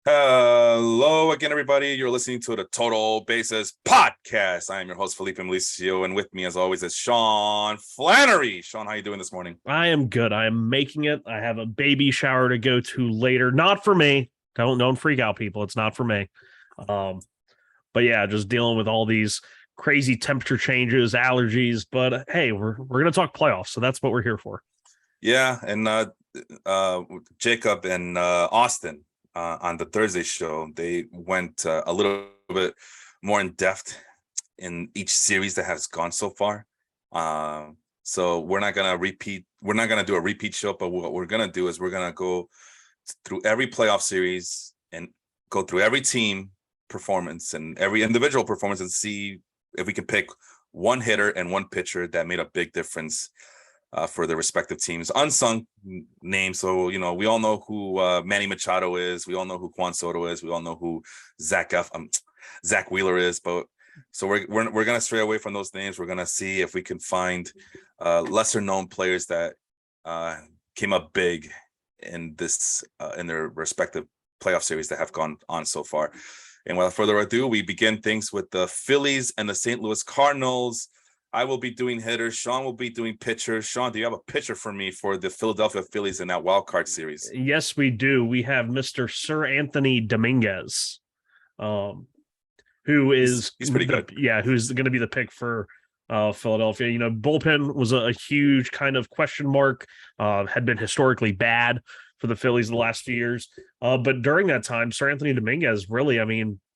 Hello again, everybody. You're listening to the Total Basis Podcast. I am your host, Felipe Milicio, and with me, as always, is Sean Flannery. Sean, how you doing this morning? I am good. I am making it. I have a baby shower to go to later. Not for me. Don't freak out, people. It's not for me. Um, but yeah, just dealing with all these crazy temperature changes, allergies. But hey, we're gonna talk playoffs, so that's what we're here for. Yeah, and Jacob and Austin on the Thursday show, they went a little bit more in depth in each series that has gone so far. So we're not gonna repeat. We're not gonna do a repeat show, but what we're gonna do is we're gonna go through every playoff series and go through every team performance and every individual performance and see if we can pick one hitter and one pitcher that made a big difference for their respective teams. Unsung names. So, we all know who Manny Machado is. We all know who Juan Soto is. We all know who Zach Wheeler is. But so we're going to stray away from those names. We're going to see if we can find lesser known players that came up big in this in their respective playoff series that have gone on so far. And without further ado, we begin things with the Phillies and the St. Louis Cardinals. I will be doing hitters. Sean will be doing pitchers. Sean, do you have a pitcher for me for the Philadelphia Phillies in that wild card series? Yes, we do. We have Mr. Sir Anthony Dominguez, who is he's pretty good. Yeah, who's going to be the pick for Philadelphia. Bullpen was a huge kind of question mark. Had been historically bad for the Phillies the last few years. But during that time, Sir Anthony Dominguez really,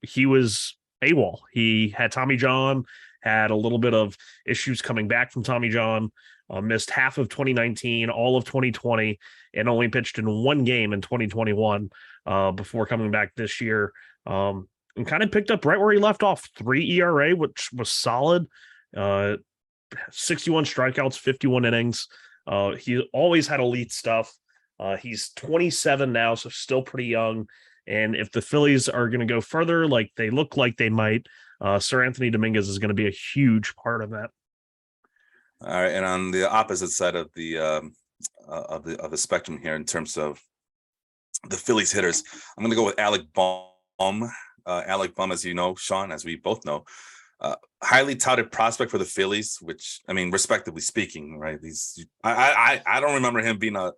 he was AWOL. He had Tommy John, had a little bit of issues coming back from Tommy John, missed half of 2019, all of 2020, and only pitched in one game in 2021 before coming back this year. And kind of picked up right where he left off, 3 ERA, which was solid. 61 strikeouts, 51 innings. He always had elite stuff. He's 27 now, so still pretty young. And if the Phillies are going to go further, like they look like they might, Sir Anthony Dominguez is going to be a huge part of that. All right, and on the opposite side of the spectrum here, in terms of the Phillies hitters, I'm going to go with Alec Bohm. Alec Bohm, as you know, Sean, as we both know, highly touted prospect for the Phillies, which, I mean, respectively speaking, right? I don't remember him being a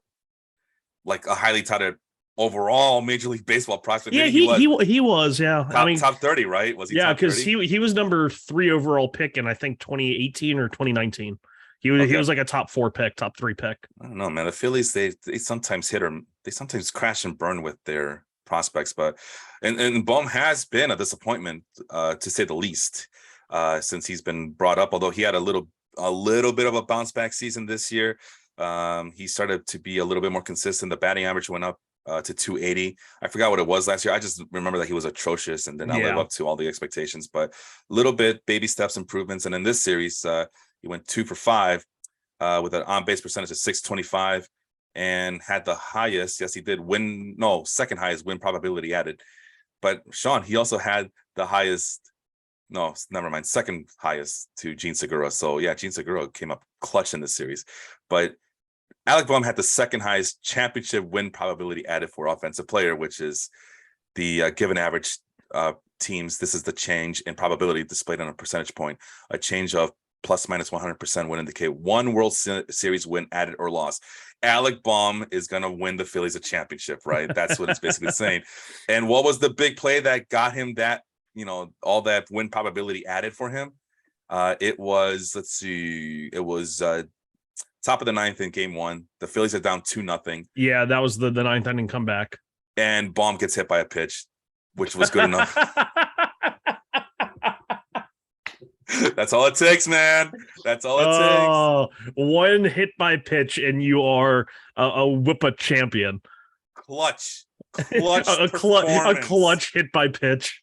highly touted overall Major League Baseball prospect. Yeah, he was, yeah. Top 30, right? Was he? Yeah, because he was number 3 overall pick in I think 2018 or 2019. He was like a top 4 pick, top 3 pick. I don't know, man. The Phillies, they sometimes they sometimes crash and burn with their prospects, but and Bohm has been a disappointment to say the least since he's been brought up. Although he had a little bit of a bounce back season this year, he started to be a little bit more consistent. The batting average went up to 280. I forgot what it was last year. I just remember that he was atrocious and did not live up to all the expectations. But a little bit baby steps improvements, and in this series, he went 2 for 5 with an on-base percentage of 625. And had the highest, yes, he did second highest win probability added. But Sean, he also had the highest, second highest to Gene Segura. So yeah, Gene Segura came up clutch in this series. But Alec Bohm had the second highest championship win probability added for offensive player, which is the given average teams. This is the change in probability displayed on a percentage point. A change of plus minus 100% would indicate one World Series win added or lost. Alec Bohm is going to win the Phillies a championship, right? That's what it's basically saying. And what was the big play that got him that, all that win probability added for him? It was top of the 9th in game 1. The Phillies are down 2-0. Yeah, that was the 9th inning comeback. And Bohm gets hit by a pitch, which was good enough. That's all it takes, man. That's all it takes. One hit by pitch, and you are a WIPA champion. Clutch a clutch hit by pitch.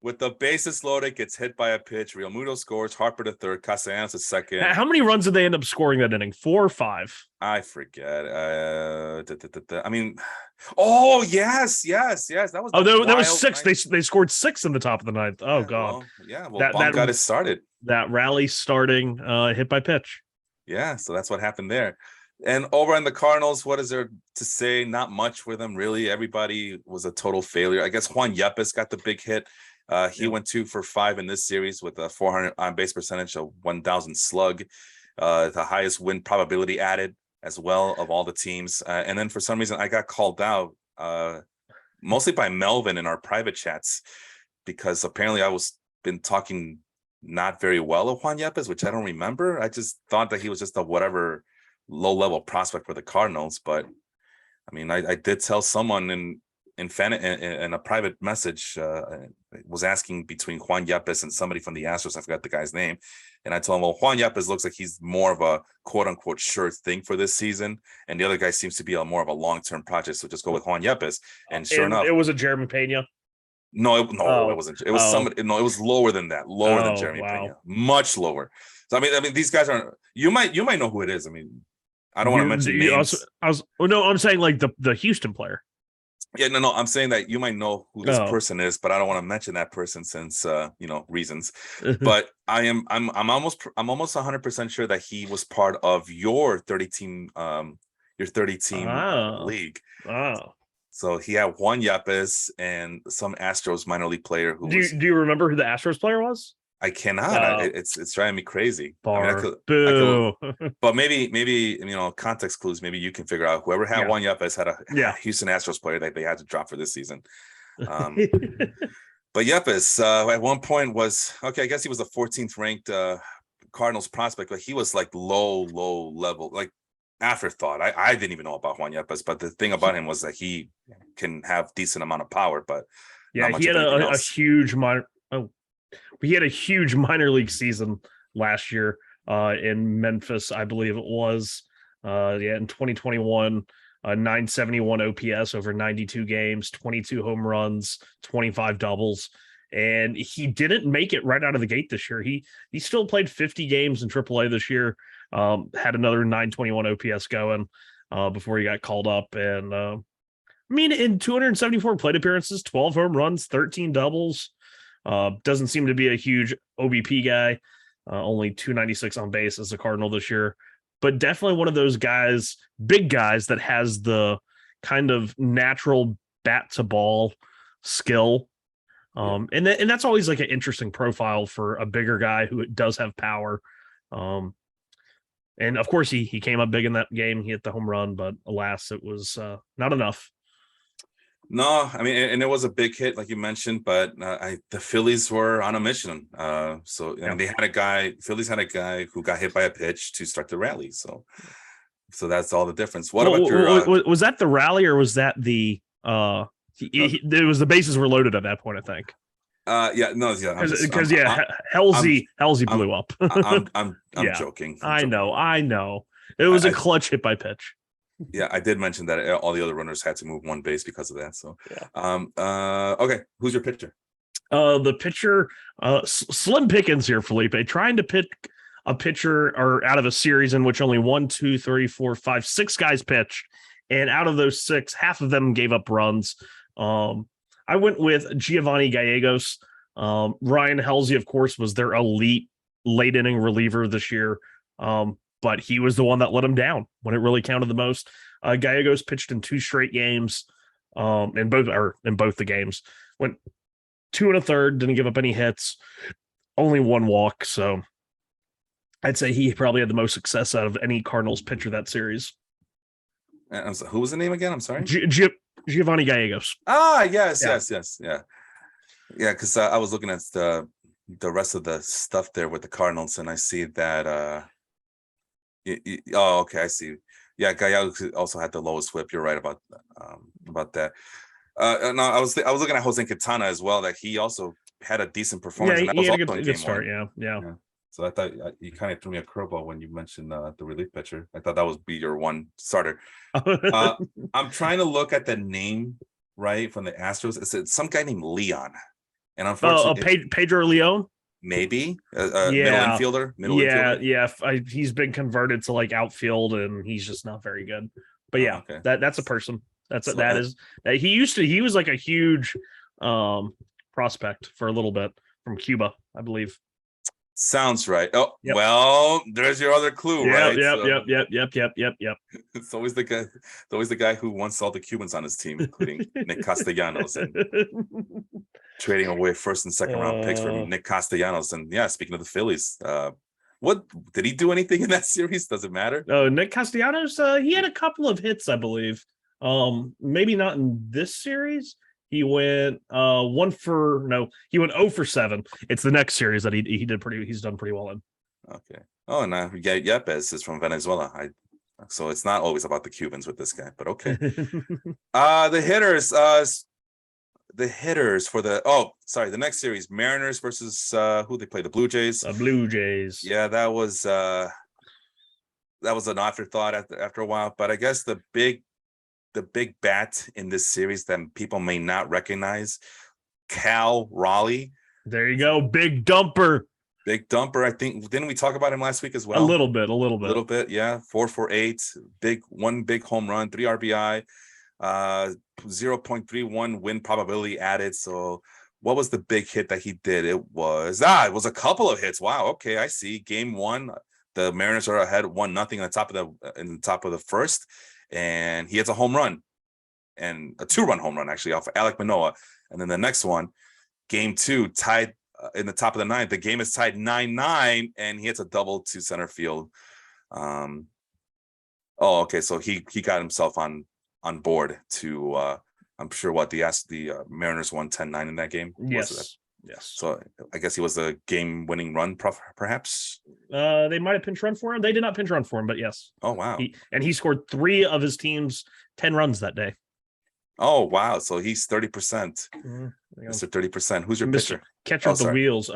With the bases loaded, gets hit by a pitch. Real Muto scores. Harper to third. Castellanos to second. How many runs did they end up scoring that inning? 4 or 5? I forget. I mean, oh yes. That was. That was 6. They scored 6 in the top of the 9th. Oh god. Bohm got it started. That rally starting hit by pitch. Yeah, so that's what happened there. And over in the Cardinals, what is there to say? Not much for them, really. Everybody was a total failure. I guess Juan Yepes got the big hit. He went 2 for 5 in this series with a 400 on base percentage, a 1,000 slug, the highest win probability added as well of all the teams. And then for some reason, I got called out mostly by Melvin in our private chats because apparently I was been talking not very well of Juan Yepes, which I don't remember. I just thought that he was just a whatever low-level prospect for the Cardinals. But I mean, I did tell someone in a private message was asking between Juan Yepes and somebody from the Astros. I forgot the guy's name. And I told him, well, Juan Yepes looks like he's more of a quote unquote sure thing for this season. And the other guy seems to be more of a long-term project. So just go with Juan Yepes. And sure enough, it was a Jeremy Pena. No, it wasn't. It was somebody. No, it was lower than that. Lower than Jeremy Pena. Much lower. So I mean, these guys aren't. You might know who it is. I mean, I don't want to mention names. I'm saying like the Houston player. Yeah, no. I'm saying that you might know who this person is, but I don't want to mention that person since reasons. But I'm almost 100% sure that he was part of your 30 team league. Oh. So he had Juan Yepes and some Astros minor league player who. Do you remember who the Astros player was? I cannot. It's driving me crazy. I could, but maybe context clues. Maybe you can figure out whoever had Juan Yepes had a Houston Astros player that they had to drop for this season. But Yepes at one point was okay. I guess he was the 14th ranked Cardinals prospect, but he was like low level, like afterthought. I didn't even know about Juan Yepes, but the thing about him was that he can have decent amount of power. But he had a huge he had a huge minor league season last year in Memphis, I believe it was. In 2021, 971 OPS over 92 games, 22 home runs, 25 doubles. And he didn't make it right out of the gate this year. He still played 50 games in AAA this year, had another 921 OPS going before he got called up. And in 274 plate appearances, 12 home runs, 13 doubles. Doesn't seem to be a huge OBP guy. Only 296 on base as a Cardinal this year, but definitely one of those guys, big guys that has the kind of natural bat to ball skill. And that's always like an interesting profile for a bigger guy who does have power. And of course he came up big in that game. He hit the home run, but alas, it was not enough. No, I mean, and it was a big hit, like you mentioned, but the Phillies were on a mission. Phillies had a guy who got hit by a pitch to start the rally. So that's all the difference. What about your? Was that the rally or was that the? It was the bases were loaded at that point, I think. Because Halsey blew up. I'm joking. I know. It was a clutch hit by pitch. Yeah, I did mention that all the other runners had to move one base because of that. So, okay, who's your pitcher? The pitcher, slim pickings here, Felipe, trying to pick a pitcher or out of a series in which only 6 guys pitched, and out of those 6, half of them gave up runs. I went with Giovanni Gallegos. Ryan Halsey, of course, was their elite late inning reliever this year. But he was the one that let him down when it really counted the most. Gallegos pitched in 2 straight games, in both the games. Went 2 1/3, didn't give up any hits, only 1 walk. So I'd say he probably had the most success out of any Cardinals pitcher that series. Who was the name again? I'm sorry. Giovanni Gallegos. Yes. Yeah. Because I was looking at the rest of the stuff there with the Cardinals, and I see that. Okay, I see. Yeah, Gallegos also had the lowest whip. You're right about that. No, I was looking at Jose Quintana as well. That he also had a decent performance. Yeah, he had a good start. Yeah. So I thought you kind of threw me a curveball when you mentioned the relief pitcher. I thought that would be your one starter. I'm trying to look at the name right from the Astros. It's some guy named Leon, and unfortunately, Pedro Leon. Maybe middle infielder. He's been converted to like outfield, and he's just not very good. But that's a person. He was like a huge prospect for a little bit from Cuba, I believe. Sounds right. Oh, Yep. well, there's your other clue, right? Yep. It's always the guy. It's always the guy who wants all the Cubans on his team, including Nick Castellanos, and trading away first and second round picks for Nick Castellanos. And yeah, speaking of the Phillies, what did he do anything in that series? Does it matter? Oh, Nick Castellanos, he had a couple of hits, I believe. Maybe not in this series. He went he went 0 for 7. It's the next series that he's done pretty well in. Okay. Oh, and Yepes is from Venezuela. So it's not always about the Cubans with this guy, but okay. The hitters for the next series, Mariners versus who they play, the Blue Jays. The Blue Jays. Yeah, that was an afterthought after a while, but I guess the big bat in this series that people may not recognize, Cal Raleigh. There you go, big dumper. Big dumper. I think, didn't we talk about him last week as well? A little bit. Yeah. 4 for 8, one big home run, 3 RBI, 0.31 win probability added. So what was the big hit that he did? It was a couple of hits. Wow. Okay, I see. Game 1, the Mariners are ahead 1-0 in the top of the first, and he hits a home run, and a 2-run home run actually off of Alek Manoah. And then the next one, game 2, tied in the top of the 9th. The game is tied 9-9, and he hits a double to center field. Okay, so he got himself on board to I'm sure the Mariners won 10-9 in that game. Yes. So I guess he was a game-winning run, perhaps. They might have pinch run for him. They did not pinch run for him, but yes. Oh wow! He scored 3 of his team's 10 runs that day. Oh wow! So he's 30%. Mr. 30%. Who's your pitcher? Catcher with the wheels.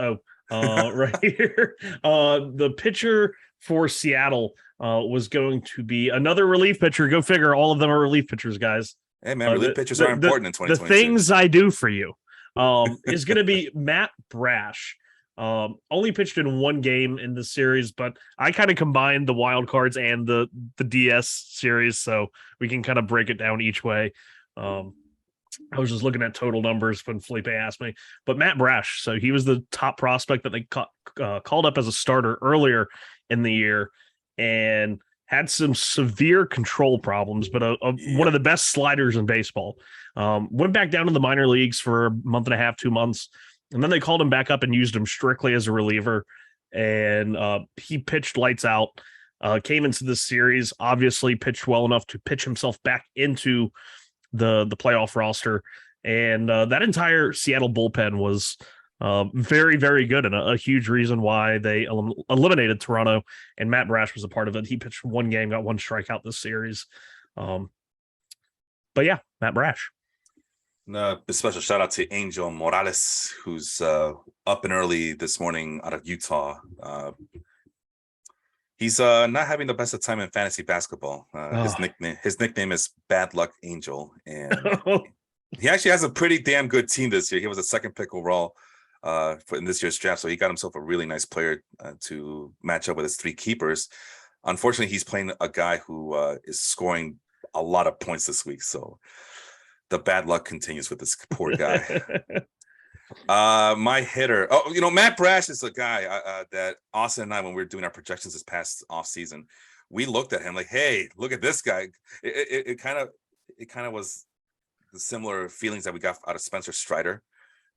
Right here. The pitcher for Seattle was going to be another relief pitcher. Go figure. All of them are relief pitchers, guys. Hey man, relief pitchers are important in 2022. The things I do for you is going to be Matt Brash. Only pitched in 1 game in the series, but I kind of combined the wild cards and the DS series, so we can kind of break it down each way. I was just looking at total numbers when Felipe asked me, but Matt Brash, so he was the top prospect that they called up as a starter earlier in the year, and had some severe control problems, but one of the best sliders in baseball. Went back down to the minor leagues for a month and a half, 2 months, and then they called him back up and used him strictly as a reliever, and he pitched lights out. Came into this series, obviously pitched well enough to pitch himself back into the playoff roster, and that entire Seattle bullpen was very, very good, and a huge reason why they eliminated Toronto, and Matt Brash was a part of it. He pitched 1 game, got 1 strikeout this series. But yeah, Matt Brash. A special shout out to Angel Morales, who's up and early this morning out of Utah. He's not having the best of time in fantasy basketball. His nickname is Bad Luck Angel, and he actually has a pretty damn good team this year. He was a 2nd pick overall in this year's draft, so he got himself a really nice player to match up with his 3 keepers. Unfortunately, he's playing a guy who is scoring a lot of points this week, so the bad luck continues with this poor guy. My hitter. Matt Brash is a guy that Austin and I, when we were doing our projections this past off season, we looked at him like, hey, look at this guy. It kind of was the similar feelings that we got out of Spencer Strider.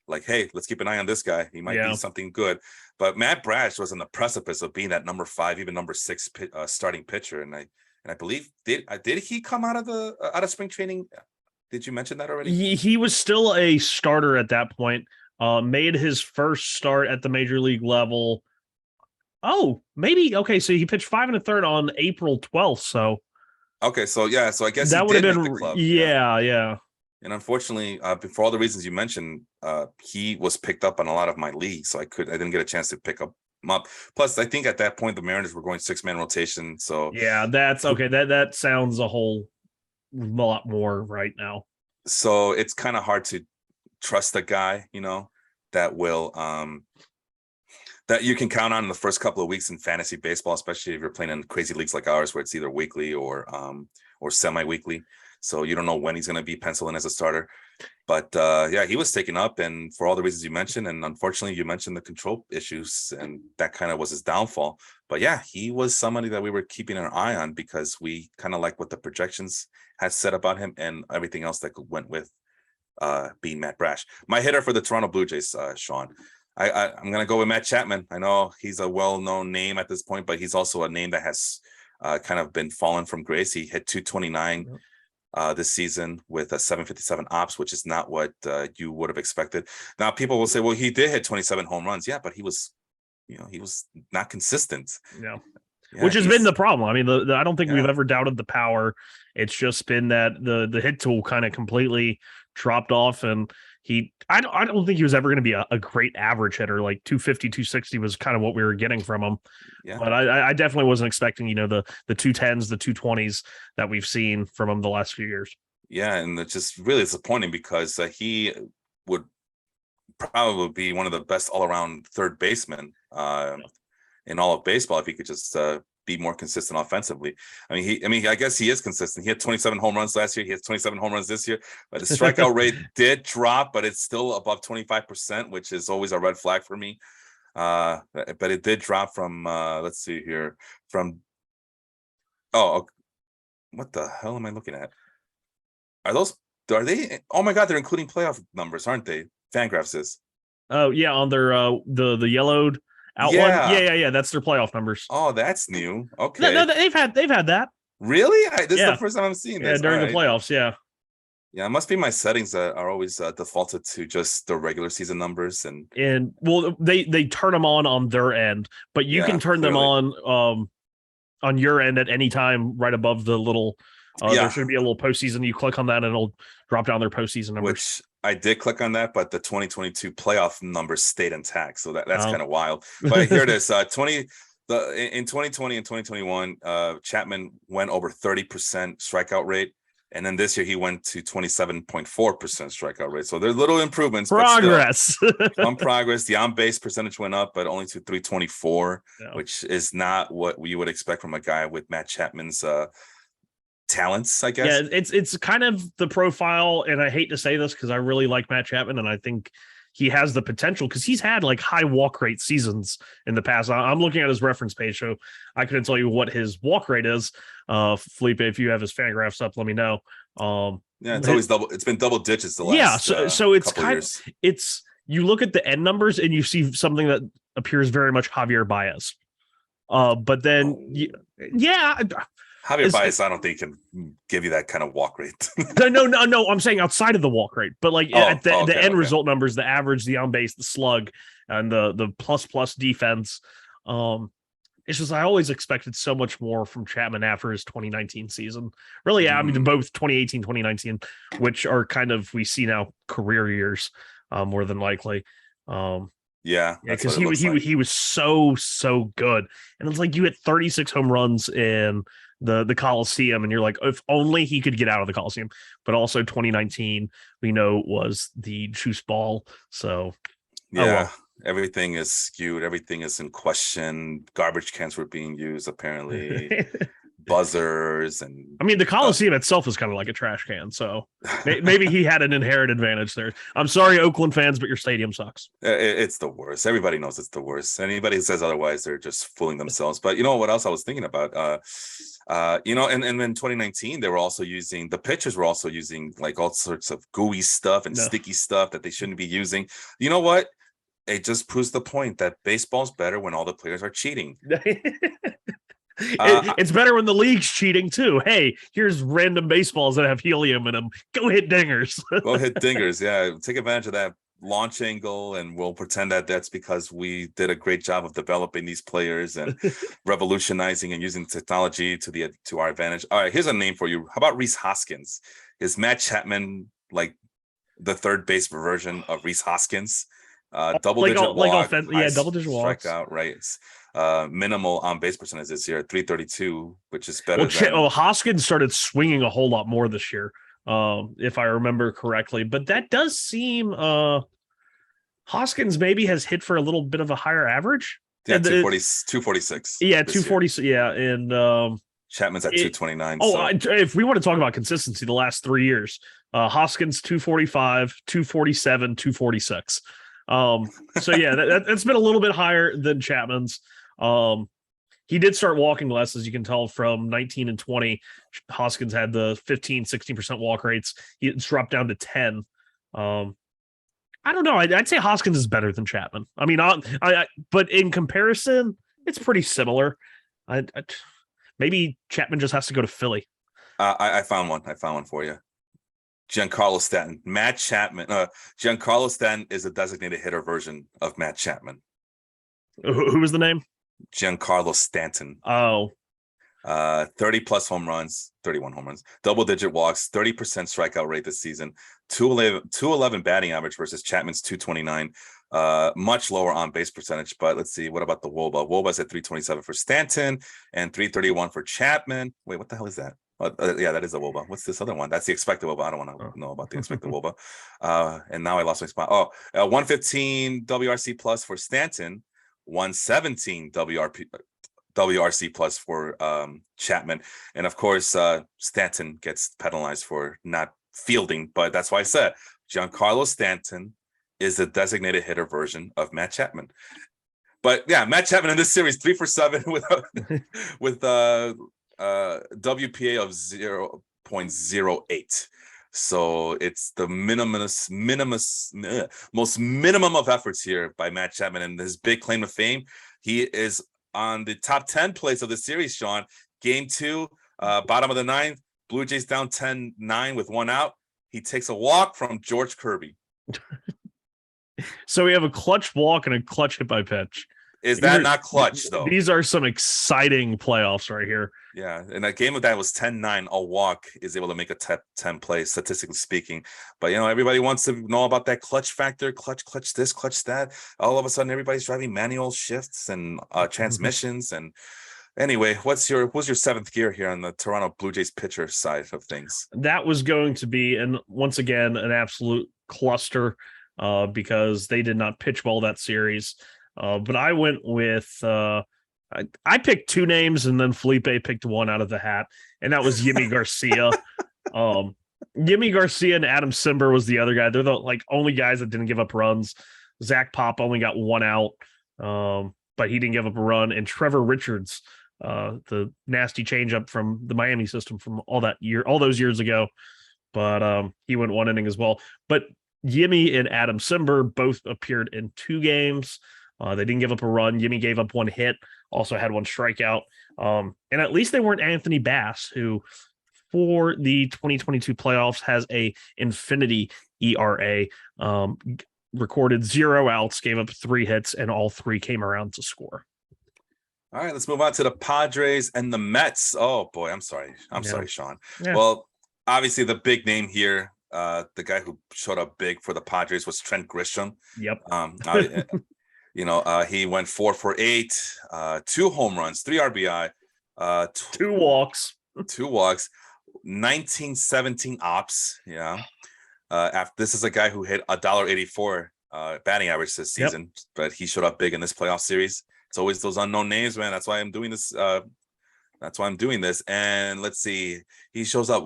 Like, hey, let's keep an eye on this guy. He might be something good. But Matt Brash was on the precipice of being that number 5, even number 6 starting pitcher. And I believe did he come out of spring training? Did you mention that already? He was still a starter at that point. Made his first start at the major league level. Oh, maybe. Okay, so he pitched 5 1/3 on April 12th. So okay, so yeah, so I guess that would have been the club. Yeah. And unfortunately, for all the reasons you mentioned, he was picked up on a lot of my leagues, so I didn't get a chance to pick him up. Plus, I think at that point the Mariners were going 6-man rotation. So yeah, that's okay. That sounds a whole lot more right now. So it's kind of hard to trust a guy, that will that you can count on in the first couple of weeks in fantasy baseball, especially if you're playing in crazy leagues like ours where it's either weekly or semi-weekly. so you don't know when he's going to be penciled in as a starter. But yeah, he was taken up, and for all the reasons you mentioned, and unfortunately you mentioned the control issues, and that kind of was his downfall. But yeah, he was somebody that we were keeping an eye on because we kind of like what the projections had said about him and everything else that went with being Matt Brash. My hitter for the Toronto Blue Jays, Sean. I'm gonna go with Matt Chapman. I know he's a well-known name at this point, but he's also a name that has kind of been fallen from grace. He hit 229 this season with a 757 ops, which is not what you would have expected. Now, people will say, well, he did hit 27 home runs. Yeah, but he was not consistent. Yeah. Which has been the problem. I mean, I don't think we've ever doubted the power. It's just been that the hit tool kind of completely dropped off, and I don't think he was ever going to be a great average hitter. Like 250, 260 was kind of what we were getting from him. Yeah. But I definitely wasn't expecting, the 210s, the 220s that we've seen from him the last few years. Yeah, and it's just really disappointing because he would probably be one of the best all-around third basemen in all of baseball if he could just be more consistent offensively. I mean, I guess he is consistent. He had 27 home runs last year. He has 27 home runs this year, but his strikeout rate did drop, but it's still above 25%, which is always a red flag for me. But it did drop from, let's see here, what the hell am I looking at? Are they? Oh my God, they're including playoff numbers, aren't they? Fangraphs is. Oh yeah, on their the yellowed out one. Yeah. That's their playoff numbers. Oh, that's new. Okay. No, they've had that. Really? This is the first time I'm seeing this. Yeah, during the playoffs. Yeah. Yeah, it must be my settings that are always defaulted to just the regular season numbers, and well, they turn them on their end, but you can turn them on your end at any time, right above the little. There should be a little postseason. You click on that, and it'll drop down their postseason numbers. Which I did click on that, but the 2022 playoff numbers stayed intact, so that's kind of wild. But here it is: in 2020 and 2021, Chapman went over 30% strikeout rate. And then this year he went to 27.4% strikeout rate. So there's little improvements. Progress. But still, some progress. The on-base percentage went up, but only to 324, which is not what we would expect from a guy with Matt Chapman's talents, I guess. Yeah, it's kind of the profile, and I hate to say this because I really like Matt Chapman, and I think he has the potential because he's had like high walk rate seasons in the past. I'm looking at his reference page, so I couldn't tell you what his walk rate is. Felipe, if you have his Fangraphs up, let me know. It's always double. It's been double digits the last. So it's kind of, you look at the end numbers and you see something that appears very much Javier Baez. But then Javier Baez, I don't think can give you that kind of walk rate. No. I'm saying outside of the walk rate, but like at the end result numbers, the average, the on base, the slug, and the plus defense. It's just I always expected so much more from Chapman after his 2019 season. Really, I mean, both 2018, 2019, which are kind of we see now career years, more than likely. Because he was so good, and it's like you hit 36 home runs in the Coliseum, and you're like, if only he could get out of the Coliseum. But also 2019 we know was the juice ball, so everything is skewed, everything is in question. Garbage cans were being used apparently. Buzzers, and I mean the Coliseum itself is kind of like a trash can, so maybe he had an inherent advantage there. I'm sorry, Oakland fans, but your stadium sucks. It's the worst. Everybody knows it's the worst. Anybody who says otherwise, they're just fooling themselves. But you know what else I was thinking about? And in 2019, the pitchers were also using like all sorts of gooey stuff and sticky stuff that they shouldn't be using. You know what? It just proves the point that baseball's better when all the players are cheating. It's better when the league's cheating too. Hey, here's random baseballs that have helium in them. Go hit dingers. Go hit dingers. Yeah, take advantage of that launch angle, and we'll pretend that that's because we did a great job of developing these players and revolutionizing and using technology to our advantage. All right, here's a name for you. How about Rhys Hoskins? Is Matt Chapman like the third base version of Rhys Hoskins? Double-digit walks, double-digit walks, strikeout rates. Minimal on base percentage this year, 332, which is better. Hoskins started swinging a whole lot more this year, if I remember correctly. But that does seem Hoskins maybe has hit for a little bit of a higher average. Yeah, 246. Yeah, 240. Yeah, and Chapman's at 229. If we want to talk about consistency, the last 3 years, Hoskins 245, 247, 246. So yeah, that's been a little bit higher than Chapman's. He did start walking less, as you can tell from 19 and 20. Hoskins had the 15, 16% walk rates. It's dropped down to 10. I don't know. I'd say Hoskins is better than Chapman. I mean, but in comparison, it's pretty similar. Maybe Chapman just has to go to Philly. I found one. I found one for you. Giancarlo Stanton. Matt Chapman. Giancarlo Stanton is a designated hitter version of Matt Chapman. Who was the name? Giancarlo Stanton. Oh. 30 plus home runs, 31 home runs, double digit walks, 30% strikeout rate this season, 211 batting average versus Chapman's 229. Much lower on base percentage, but let's see. What about the WOBA? WOBA's at 327 for Stanton and 331 for Chapman. Wait, what the hell is that? Yeah, that is a WOBA. What's this other one? That's the expected WOBA. I don't want to know about the expected WOBA. And now I lost my spot. 115 WRC plus for Stanton, 117 WRC plus for Chapman. And of course, Stanton gets penalized for not fielding, but that's why I said Giancarlo Stanton is the designated hitter version of Matt Chapman. But yeah, Matt Chapman in this series 3 for 7 with WPA of 0.08. So it's the most minimum of efforts here by Matt Chapman, and his big claim to fame. He is on the top 10 plays of the series, Sean. Game 2, bottom of the 9th, Blue Jays down 10-9 with 1 out. He takes a walk from George Kirby. So we have a clutch walk and a clutch hit by pitch. Is that not clutch, though? These are some exciting playoffs right here. Yeah, and a game of that was 10-9. A walk is able to make a 10 play, statistically speaking. But, everybody wants to know about that clutch factor, clutch this, clutch that. All of a sudden, everybody's driving manual shifts and transmissions. And anyway, who's your 7th gear here on the Toronto Blue Jays pitcher side of things? That was going to be, and once again, an absolute cluster because they did not pitch well that series. But I went with I picked 2 names, and then Felipe picked one out of the hat, and that was Yimi Garcia. Yimi Garcia and Adam Simber was the other guy. They're the only guys that didn't give up runs. Zach Pop only got 1 out, but he didn't give up a run. And Trevor Richards, the nasty changeup from the Miami system from all those years ago, but he went 1 inning as well. But Yimi and Adam Simber both appeared in 2 games. They didn't give up a run. Yimi gave up 1 hit, also had 1 strikeout. And at least they weren't Anthony Bass, who for the 2022 playoffs has a infinity ERA, recorded 0 outs, gave up 3 hits, and all 3 came around to score. All right, let's move on to the Padres and the Mets. Oh, boy, I'm sorry. Sorry, Sean. Yeah. Well, obviously the big name here, the guy who showed up big for the Padres was Trent Grisham. Yep. He went 4 for 8, 2 home runs, 3 RBI, 2 walks, 1917 ops. Yeah. This is a guy who hit $1.84 batting average this season, but he showed up big in this playoff series. It's always those unknown names, man. That's why I'm doing this. And let's see, he shows up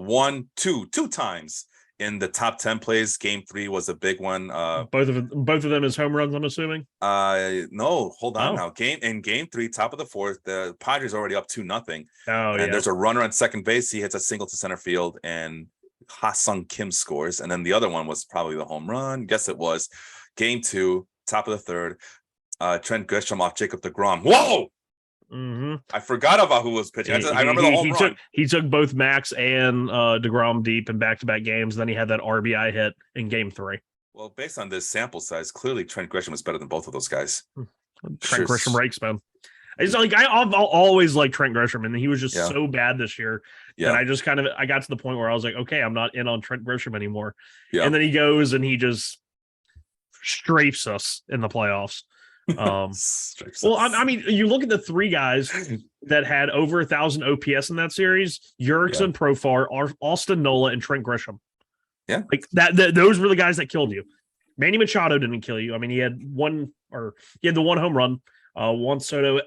two times in the top 10 plays. Game 3 was a big one. Both of them as home runs, I'm assuming. No, hold on now. Game 3, top of the 4th, the Padres already up 2-0. And there's a runner on second base. He hits a single to center field, and Ha-Sung Kim scores. And then the other one was probably the home run. Guess it was. Game 2, top of the 3rd. Trent Grisham off Jacob deGrom. Whoa! Mm-hmm. I forgot about who was pitching. I remember the home run. He took both Max and deGrom deep in back-to-back games. Then he had that RBI hit in Game 3. Well, based on this sample size, clearly Trent Grisham is better than both of those guys. Trent Grisham rakes, man. It's I'll always like Trent Grisham, and he was just so bad this year that I just I got to the point where I was like, okay, I'm not in on Trent Grisham anymore. Yeah. And then he goes and he just strafes us in the playoffs. Well, I mean, you look at the 3 guys that had over 1,000 OPS in that series: Yerkson, Profar, Austin Nola, and Trent Grisham. Yeah, those were the guys that killed you. Manny Machado didn't kill you. I mean, he had the 1 home run. Juan Soto,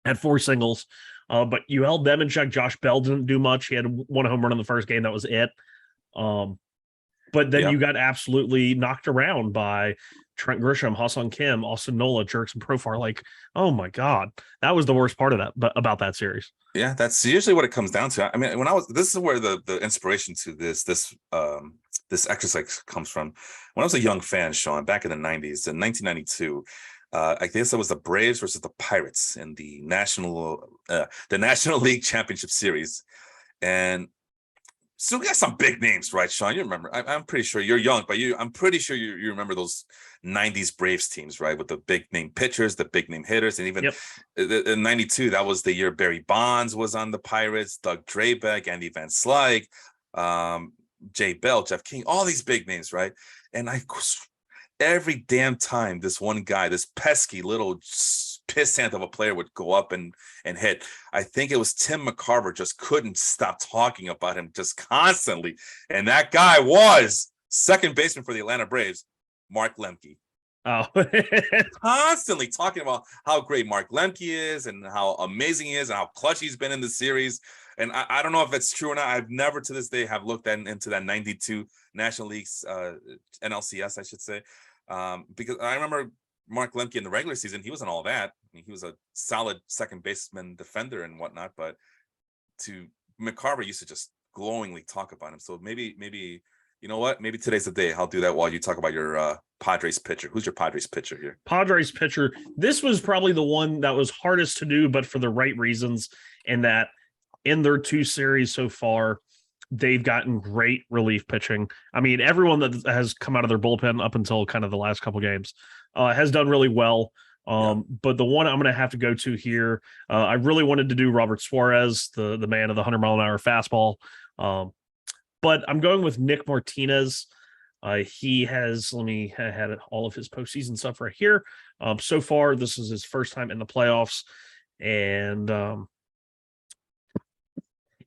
had 4 singles. But you held them in check. Josh Bell didn't do much. He had one home run in the first game. That was it. But then you got absolutely knocked around by Trent Grisham, Ha-Seong Kim, Austin Nola, Jurickson Profar. Like, oh my God, that was the worst part of that, but about that series. Yeah, that's usually what it comes down to. I mean, this is where the inspiration to this exercise comes from. When I was a young fan, Sean, back in the 90s, in 1992, I guess it was the Braves versus the Pirates in the National League Championship Series. And so we got some big names, right, Sean? You remember? I'm pretty sure you're young, but I'm pretty sure you remember those '90s Braves teams, right, with the big name pitchers, the big name hitters, and even in '92, that was the year Barry Bonds was on the Pirates, Doug Drabeck, Andy Van Slyke, Jay Bell, Jeff King, all these big names, right? And every damn time this one guy, this pesky little pissant of a player would go up and hit. I think it was Tim McCarver just couldn't stop talking about him just constantly. And that guy was second baseman for the Atlanta Braves, Mark Lemke. Oh, Constantly talking about how great Mark Lemke is and how amazing he is and how clutch he's been in the series. And I don't know if it's true or not. I've never to this day have looked into that 92 National League's NLCS, I should say. Because I remember Mark Lemke in the regular season, he wasn't all that. I mean, he was a solid second baseman defender and whatnot, but to McCarver used to just glowingly talk about him. So maybe, you know what? Maybe today's the day. I'll do that while you talk about your Padres pitcher. Who's your Padres pitcher here? Padres pitcher. This was probably the one that was hardest to do, but for the right reasons. And that in their two series so far, they've gotten great relief pitching. I mean, everyone that has come out of their bullpen up until kind of the last couple games has done really well. But the one I'm going to have to go to here, I really wanted to do Robert Suarez, the man of the 100-mile-an-hour fastball. But I'm going with Nick Martinez. He has, I had all of his postseason stuff right here. So far, this is his first time in the playoffs. And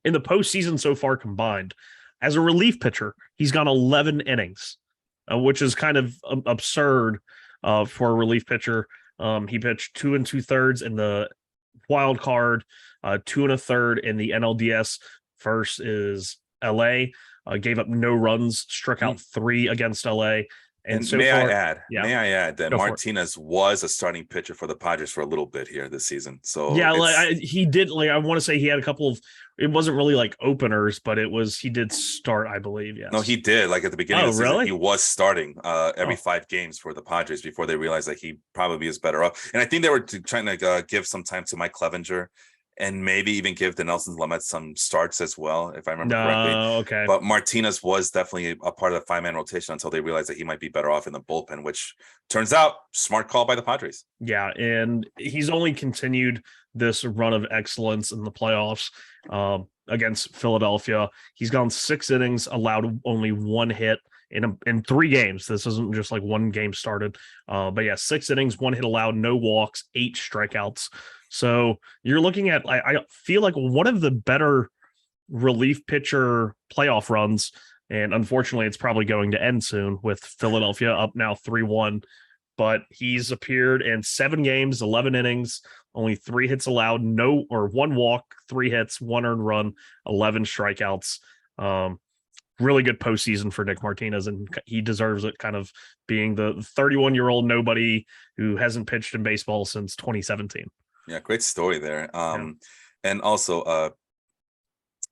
in the postseason so far combined, as a relief pitcher, he's gone 11 innings, which is kind of absurd for a relief pitcher. He pitched 2 2/3 in the wild card, 2 1/3 in the NLDS versus LA. Gave up no runs, struck out 3 against LA. And so may I add that Martinez was a starting pitcher for the Padres for a little bit here this season. So he did. I want to say he had a couple of. It wasn't really like openers, but he did start, I believe. Yes. No, he did. At the beginning of the season, he was starting every 5 games for the Padres before they realized that he probably is better off. And I think they were trying to give some time to Mike Clevenger. And maybe even give the Nelson Lamet some starts as well, if I remember correctly. Okay. But Martinez was definitely a part of the 5-man rotation until they realized that he might be better off in the bullpen, which turns out smart call by the Padres. Yeah, and he's only continued this run of excellence in the playoffs against Philadelphia. He's gone 6 innings, allowed only 1 hit in 3 games. This isn't just like 1 game started. But yeah, 6 innings, 1 hit allowed, no walks, 8 strikeouts. So you're looking at, I feel like one of the better relief pitcher playoff runs. And unfortunately, it's probably going to end soon with Philadelphia up now 3-1. But he's appeared in 7 games, 11 innings, only 3 hits allowed, 1 walk, 3 hits, 1 earned run, 11 strikeouts. Really good postseason for Nick Martinez, and he deserves it, kind of being the 31-year-old nobody who hasn't pitched in baseball since 2017. Yeah, great story there. And also, I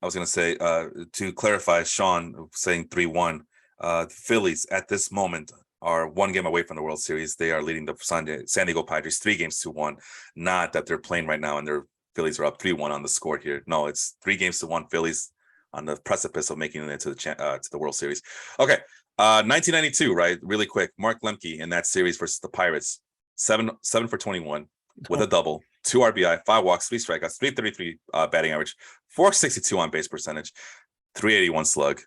was going to say, to clarify, Sean saying 3-1, the Phillies at this moment are 1 game away from the World Series. They are leading the San Diego Padres 3-1. Not that they're playing right now and their Phillies are up 3-1 on the score here. No, it's 3-1 Phillies on the precipice of making it into to the World Series. Okay, 1992, right? Really quick. Mark Lemke in that series versus the Pirates, 7 for 21 with a double, 2 RBI, 5 walks, 3 strikeouts, 333 batting average, 462 on base percentage, 381 slug,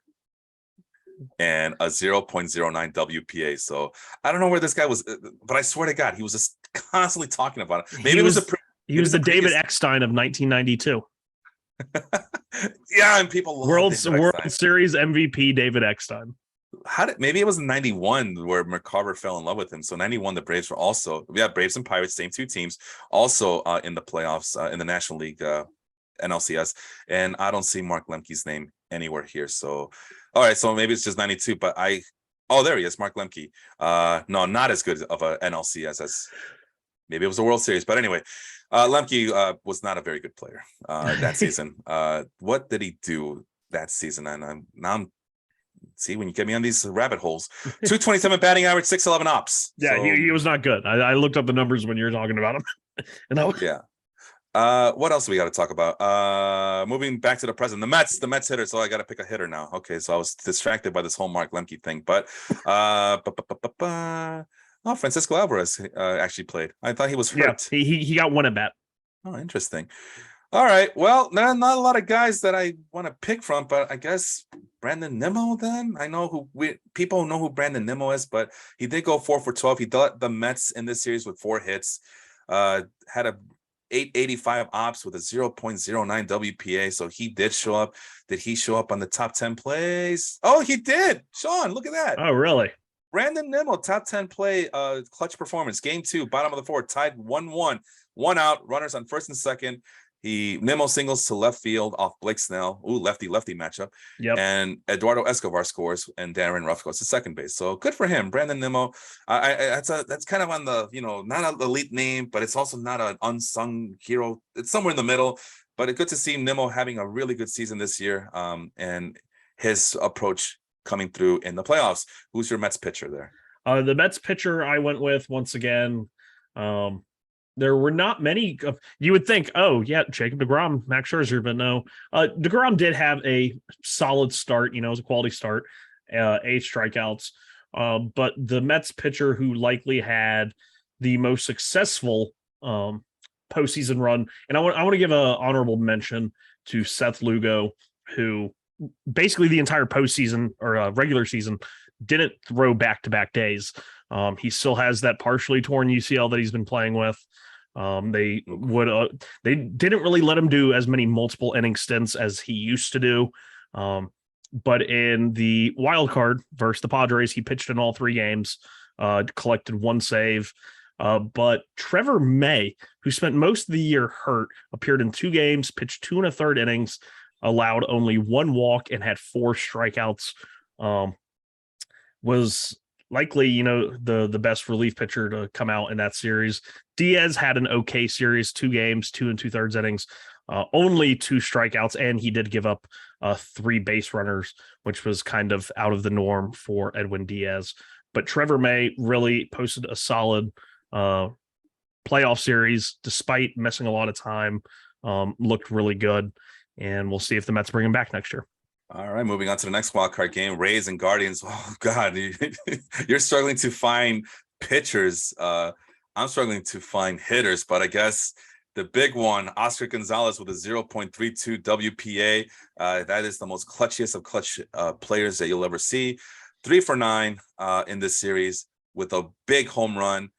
and a 0.09 WPA. So I don't know where this guy was, but I swear to God, he was just constantly talking about it. Maybe he was the David Eckstein of 1992. Yeah, and people World Series MVP David Eckstein. Maybe it was in 91 where McCarver fell in love with him. So 91, the Braves were Braves and Pirates, same 2 teams, also in the playoffs in the National League NLCS, and I don't see Mark Lemke's name anywhere here. So, all right, so maybe it's just 92, but there he is, Mark Lemke. No, not as good of a NLCS as maybe it was a World Series, but anyway, Lemke was not a very good player that season. What did he do that season? And I'm see, when you get me on these rabbit holes, 227 batting average, 611 ops. Yeah, So, he was not good. I looked up the numbers when you were talking about him, and that was, yeah. What else do we got to talk about? Moving back to the present, the Mets hitter. So I got to pick a hitter now. Okay, so I was distracted by this whole Mark Lemke thing, but Francisco Alvarez actually played. I thought he was hurt. Yeah, he got one at bat. Oh, interesting. All right. Well, there are not a lot of guys that I want to pick from, but I guess Brandon Nimmo then. I know people know who Brandon Nimmo is, but he did go 4 for 12. He led the Mets in this series with 4 hits. Had a 885 ops with a 0.09 WPA. So he did show up. Did he show up on the top 10 plays? Oh, he did. Sean, look at that. Oh, really? Brandon Nimmo, top 10 play, clutch performance. Game 2, bottom of the 4th, tied 1-1. 1 out, runners on first and second. Nimmo singles to left field off Blake Snell. Ooh, lefty matchup. Yep. And Eduardo Escobar scores, and Darren Ruff goes to second base. So good for him, Brandon Nimmo. That's kind of on the, not an elite name, but it's also not an unsung hero. It's somewhere in the middle. But it's good to see Nimmo having a really good season this year, and his approach coming through in the playoffs. Who's your Mets pitcher there? The Mets pitcher I went with once again. There were not many. You would think, oh yeah, Jacob deGrom, Max Scherzer, but no. deGrom did have a solid start. It was a quality start, 8 strikeouts. But the Mets pitcher who likely had the most successful postseason run, and I want to give an honorable mention to Seth Lugo, who basically the entire postseason or regular season didn't throw back-to-back days. He still has that partially torn UCL that he's been playing with. They didn't really let him do as many multiple inning stints as he used to do. But in the wild card versus the Padres, he pitched in all 3 games, collected 1 save. But Trevor May, who spent most of the year hurt, appeared in 2 games, pitched 2 1/3 innings, allowed only 1 walk, and had 4 strikeouts. Was likely, the best relief pitcher to come out in that series. Diaz had an okay series, 2 games, 2 2/3 innings, only 2 strikeouts, and he did give up 3 base runners, which was kind of out of the norm for Edwin Diaz. But Trevor May really posted a solid playoff series, despite missing a lot of time. Looked really good, and we'll see if the Mets bring him back next year. All right, moving on to the next wild card game, Rays and Guardians. Oh God, you're struggling to find pitchers. I'm struggling to find hitters, but I guess the big one, Oscar Gonzalez with a 0.32 WPA. That is the most clutchiest of clutch players that you'll ever see. 3 for 9 in this series with a big home run.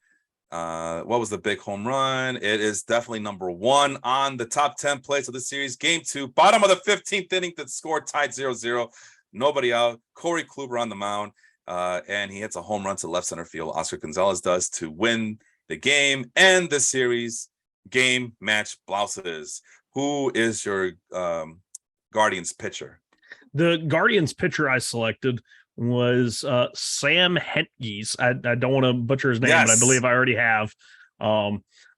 What was the big home run? It is definitely number 1 on the top 10 plays of the series. Game 2, bottom of the 15th inning, that score tied 0-0. Nobody out. Corey Kluber on the mound, and he hits a home run to left center field. Oscar Gonzalez does to win the game and the series. Game match blouses. Who is your Guardians pitcher? The Guardians pitcher I selected was Sam Hentges. I don't want to butcher his name, Yes. but I believe I already have.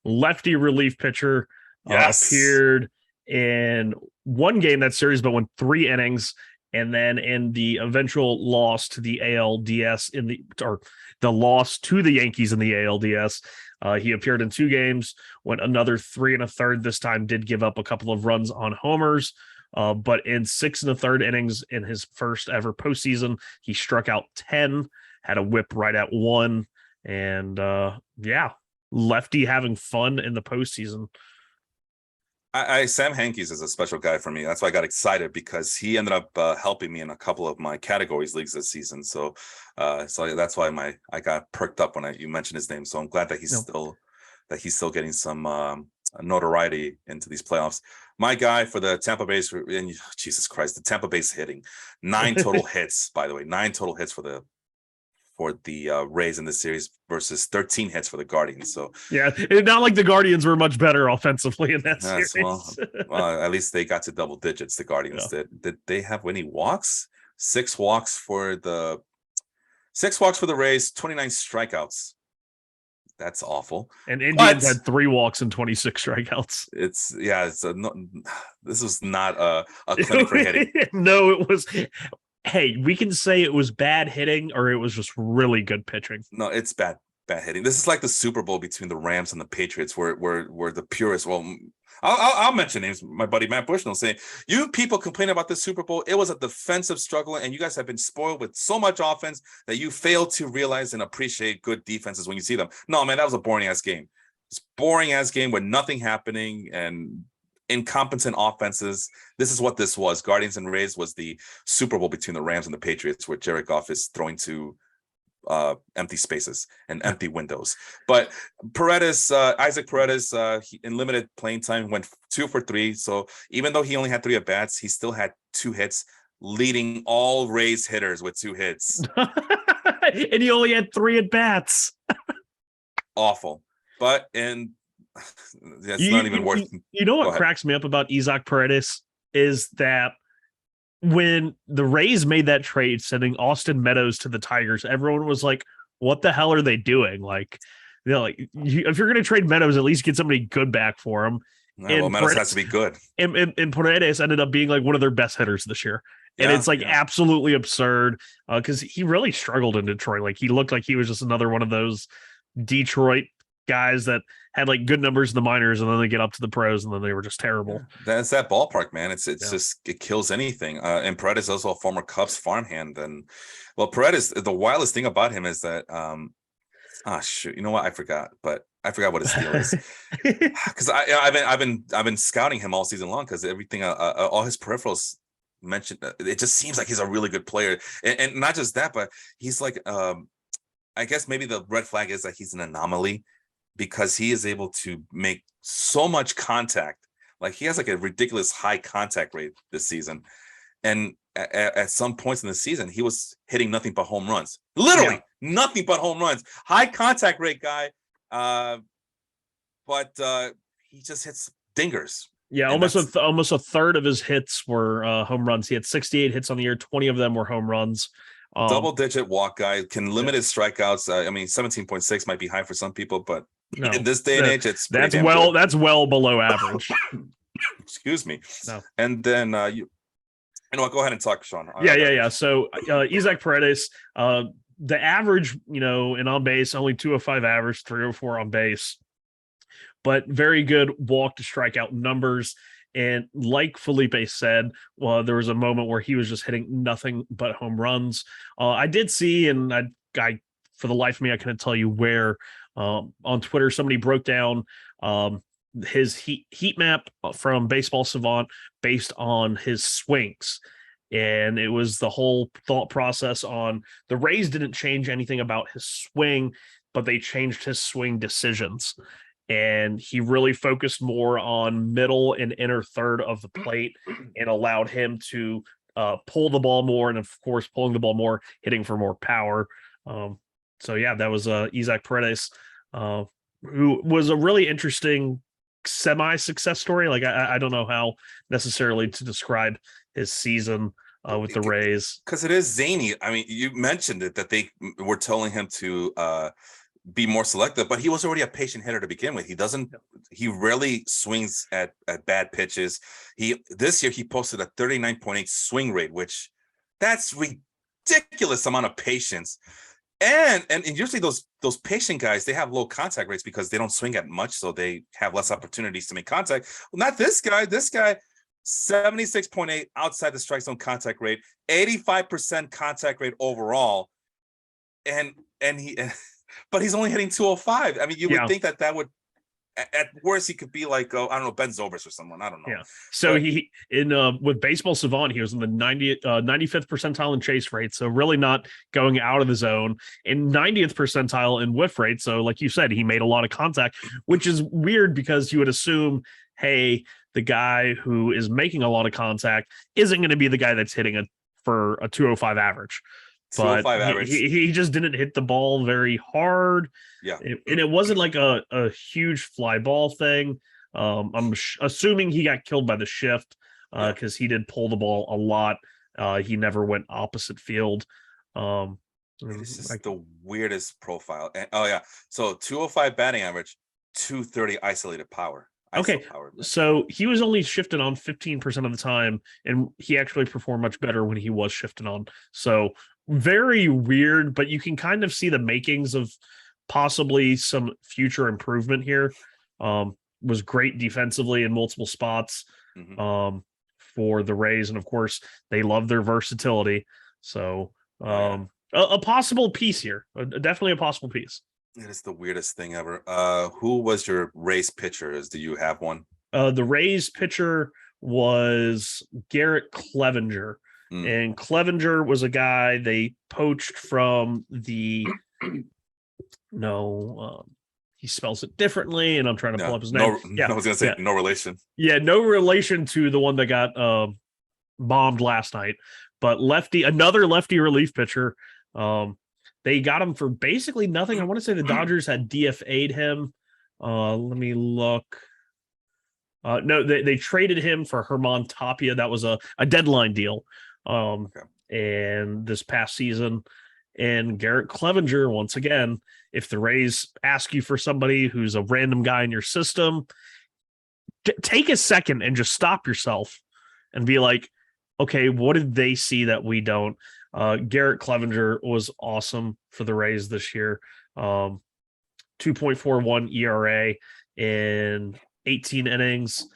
Lefty relief pitcher. Yes. Appeared in 1 game that series, but went 3 innings. And then in the eventual loss to the ALDS the loss to the Yankees in the ALDS, he appeared in 2 games, went another 3 1/3. This time did give up a couple of runs on homers. But in 6 1/3 innings in his first ever postseason, he struck out 10, had a whip right at 1. And lefty having fun in the postseason. Sam Hankes is a special guy for me. That's why I got excited, because he ended up helping me in a couple of my categories leagues this season. So that's why I got perked up when you mentioned his name. So I'm glad that he's still getting some notoriety into these playoffs. My guy for the Tampa Bay, and Jesus Christ, the Tampa Bay's hitting 9 total hits, by the way, 9 total hits for the for the Rays in this series versus 13 hits for the Guardians. So yeah, it's not like the Guardians were much better offensively in that yes, series. well, at least they got to double digits. The Guardians did they have any walks? 6 walks for the Rays, 29 strikeouts. That's awful. And Indians had 3 walks and 26 strikeouts. This was not a clinic for hitting. No, it was. Hey, we can say it was bad hitting or it was just really good pitching. No, it's bad hitting. This is like the Super Bowl between the Rams and the Patriots, where the purists. Well, I'll mention names. My buddy Matt Bushnell saying, "You people complain about the Super Bowl. It was a defensive struggle, and you guys have been spoiled with so much offense that you fail to realize and appreciate good defenses when you see them." No, man, that was a boring ass game. It's boring ass game with nothing happening and incompetent offenses. This is what this was. Guardians and Rays was the Super Bowl between the Rams and the Patriots, where Jared Goff is throwing to empty spaces and empty windows. But Isaac Paredes, in limited playing time, went 2 for 3. So even though he only had 3 at bats, he still had 2 hits, leading all Rays hitters with 2 hits. And he only had 3 at bats. Awful. But that's not even worth. You know what cracks me up about Isaac Paredes is that when the Rays made that trade, sending Austin Meadows to the Tigers, everyone was like, "What the hell are they doing?" Like, if you're going to trade Meadows, at least get somebody good back for him. Well, Meadows has to be good. And Paredes ended up being like one of their best hitters this year. And it's like absolutely absurd because he really struggled in Detroit. Like, he looked like he was just another one of those Detroit guys that had like good numbers in the minors and then they get up to the pros and then they were just terrible. That's that ballpark, man. It's just, it kills anything. And Paredes is also a former Cubs farmhand. And Paredes, the wildest thing about him is that shoot, you know what? I forgot what his deal is. Because I've been scouting him all season long because everything, all his peripherals mentioned, it just seems like he's a really good player. And not just that, but he's like, I guess maybe the red flag is that he's an anomaly, because he is able to make so much contact. Like, he has like a ridiculous high contact rate this season. And at some points in the season, he was hitting nothing but home runs. Literally nothing but home runs. High contact rate guy. But he just hits dingers. Yeah, almost a third of his hits were home runs. He had 68 hits on the year. 20 of them were home runs. Double-digit walk guy, can limit his strikeouts. 17.6 might be high for some people, but in this day and age, that's well below average. Excuse me. No. And then you know what? Go ahead and talk, Sean. Yeah. So Isaac Paredes, the average, in on base, only 205 average, 304 on base, but very good walk to strikeout numbers. And like Felipe said, there was a moment where he was just hitting nothing but home runs. I did see, and I for the life of me, I couldn't tell you where, on Twitter, somebody broke down his heat map from Baseball Savant based on his swings. And it was the whole thought process on the Rays didn't change anything about his swing, but they changed his swing decisions. And he really focused more on middle and inner third of the plate and allowed him to pull the ball more. And of course, pulling the ball more, hitting for more power. That was Isaac Paredes, who was a really interesting semi-success story. Like, I don't know how necessarily to describe his season with the Rays. Because it is zany. I mean, you mentioned it, that they were telling him to be more selective, but he was already a patient hitter to begin with. He rarely swings at bad pitches. This year he posted a 39.8 swing rate, which that's ridiculous amount of patience. And usually those patient guys, they have low contact rates because they don't swing at much, so they have less opportunities to make contact. Well, not this guy. This guy, 76.8 outside the strike zone contact rate, 85% contact rate overall, and he. But he's only hitting 205. I mean, you would think that would, at worst, he could be like, I don't know, Ben Zobrist or someone. I don't know. Yeah. So with Baseball Savant, he was in the 95th percentile in chase rate. So really not going out of the zone, and 90th percentile in whiff rate. So like you said, he made a lot of contact, which is weird because you would assume, hey, the guy who is making a lot of contact isn't going to be the guy that's hitting for a 205 average. but 205 average. he just didn't hit the ball very hard. Yeah. And it wasn't like a huge fly ball thing. I'm assuming he got killed by the shift because he did pull the ball a lot. He never went opposite field. This is the weirdest profile. And, so 205 batting average, 230 isolated power. Okay, so he was only shifted on 15% of the time, and he actually performed much better when he was shifted on. So very weird, but you can kind of see the makings of possibly some future improvement here. Was great defensively in multiple spots for the Rays, and of course they love their versatility. So a possible piece here, definitely a possible piece. It is the weirdest thing ever. Who was your Rays pitcher? Do you have one? The Rays pitcher was Garrett Clevenger. And Clevenger was a guy they poached from the he spells it differently, and I'm trying to pull up his name. I was gonna say no relation. Yeah, no relation to the one that got bombed last night, but another lefty relief pitcher. They got him for basically nothing. I want to say the Dodgers had DFA'd him. Let me look. No, they traded him for Herman Tapia. That was a deadline deal. And this past season, and Garrett Clevenger, once again, if the Rays ask you for somebody who's a random guy in your system, take a second and just stop yourself and be like, okay, what did they see that we don't? Garrett Clevenger was awesome for the Rays this year. 2.41 ERA in 18 innings,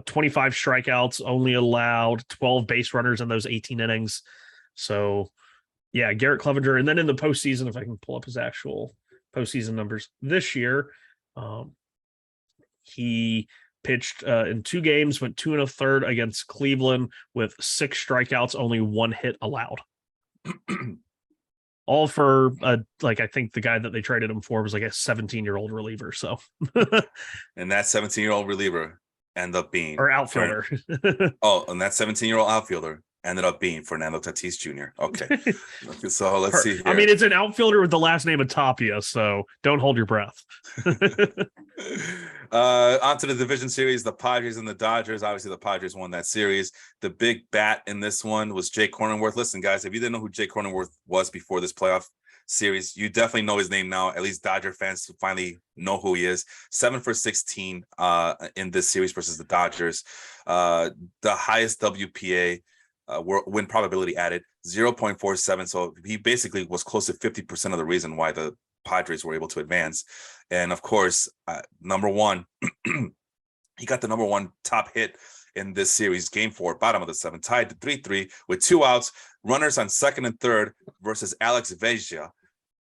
25 strikeouts, only allowed 12 base runners in those 18 innings. So, yeah, Garrett Clevenger. And then in the postseason, if I can pull up his actual postseason numbers this year, he pitched in 2 games, went 2 1/3 against Cleveland with 6 strikeouts, only 1 hit allowed. All for I think the guy that they traded him for was like a 17-year-old reliever. So, and that 17-year-old reliever ended up being outfielder. And that 17-year-old outfielder ended up being Fernando Tatis Jr. Okay, so let's see here. I mean, it's an outfielder with the last name of Tapia, so don't hold your breath. On to the division series, the Padres and the Dodgers. Obviously, the Padres won that series. The big bat in this one was Jake Cronenworth. Listen, guys, if you didn't know who Jake Cronenworth was before this playoff series, you definitely know his name now. At least Dodger fans finally know who he is. 7 for 16 in this series versus the Dodgers. The highest WPA. Win probability added 0.47. So he basically was close to 50% of the reason why the Padres were able to advance. And of course, number one, he got the number one top hit in this series, game 4, bottom of the 7th, tied to 3-3 with 2 outs, runners on 2nd and 3rd versus Alex Veja.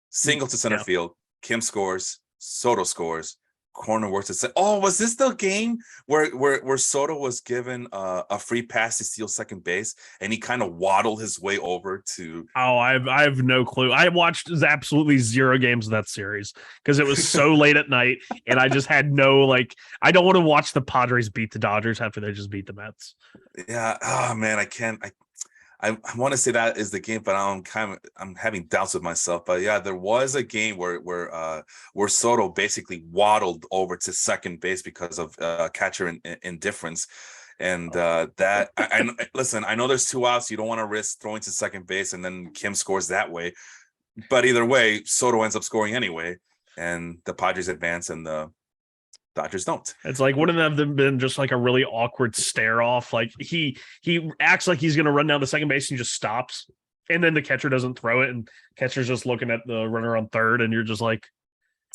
Single to center field. Kim scores, Soto scores. Cronenworth said, "Oh, was this the game where Soto was given a free pass to steal second base, and he kind of waddled his way over to?" Oh, I have no clue. I watched absolutely 0 games of that series because it was so late at night, and I just had no I don't want to watch the Padres beat the Dodgers after they just beat the Mets. Yeah. Oh man, I can't. I want to say that is the game, but I'm having doubts with myself. But yeah, there was a game where Soto basically waddled over to second base because of catcher indifference, and that listen. I know there's 2 outs. You don't want to risk throwing to second base, and then Kim scores that way. But either way, Soto ends up scoring anyway, and the Padres advance, and the Dodgers don't. It's like, wouldn't have them been just like a really awkward stare off? Like he acts like he's going to run down the second base and just stops, and then the catcher doesn't throw it, and catcher's just looking at the runner on third, and you're just like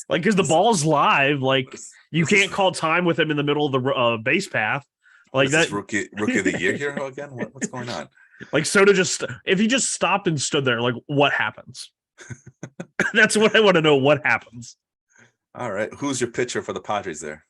because the ball's live, you can't call time with him in the middle of the base path. Like that rookie of the year here again. What's going on? Like Soto if he just stopped and stood there, what happens? That's what I want to know. What happens? All right. Who's your pitcher for the Padres there?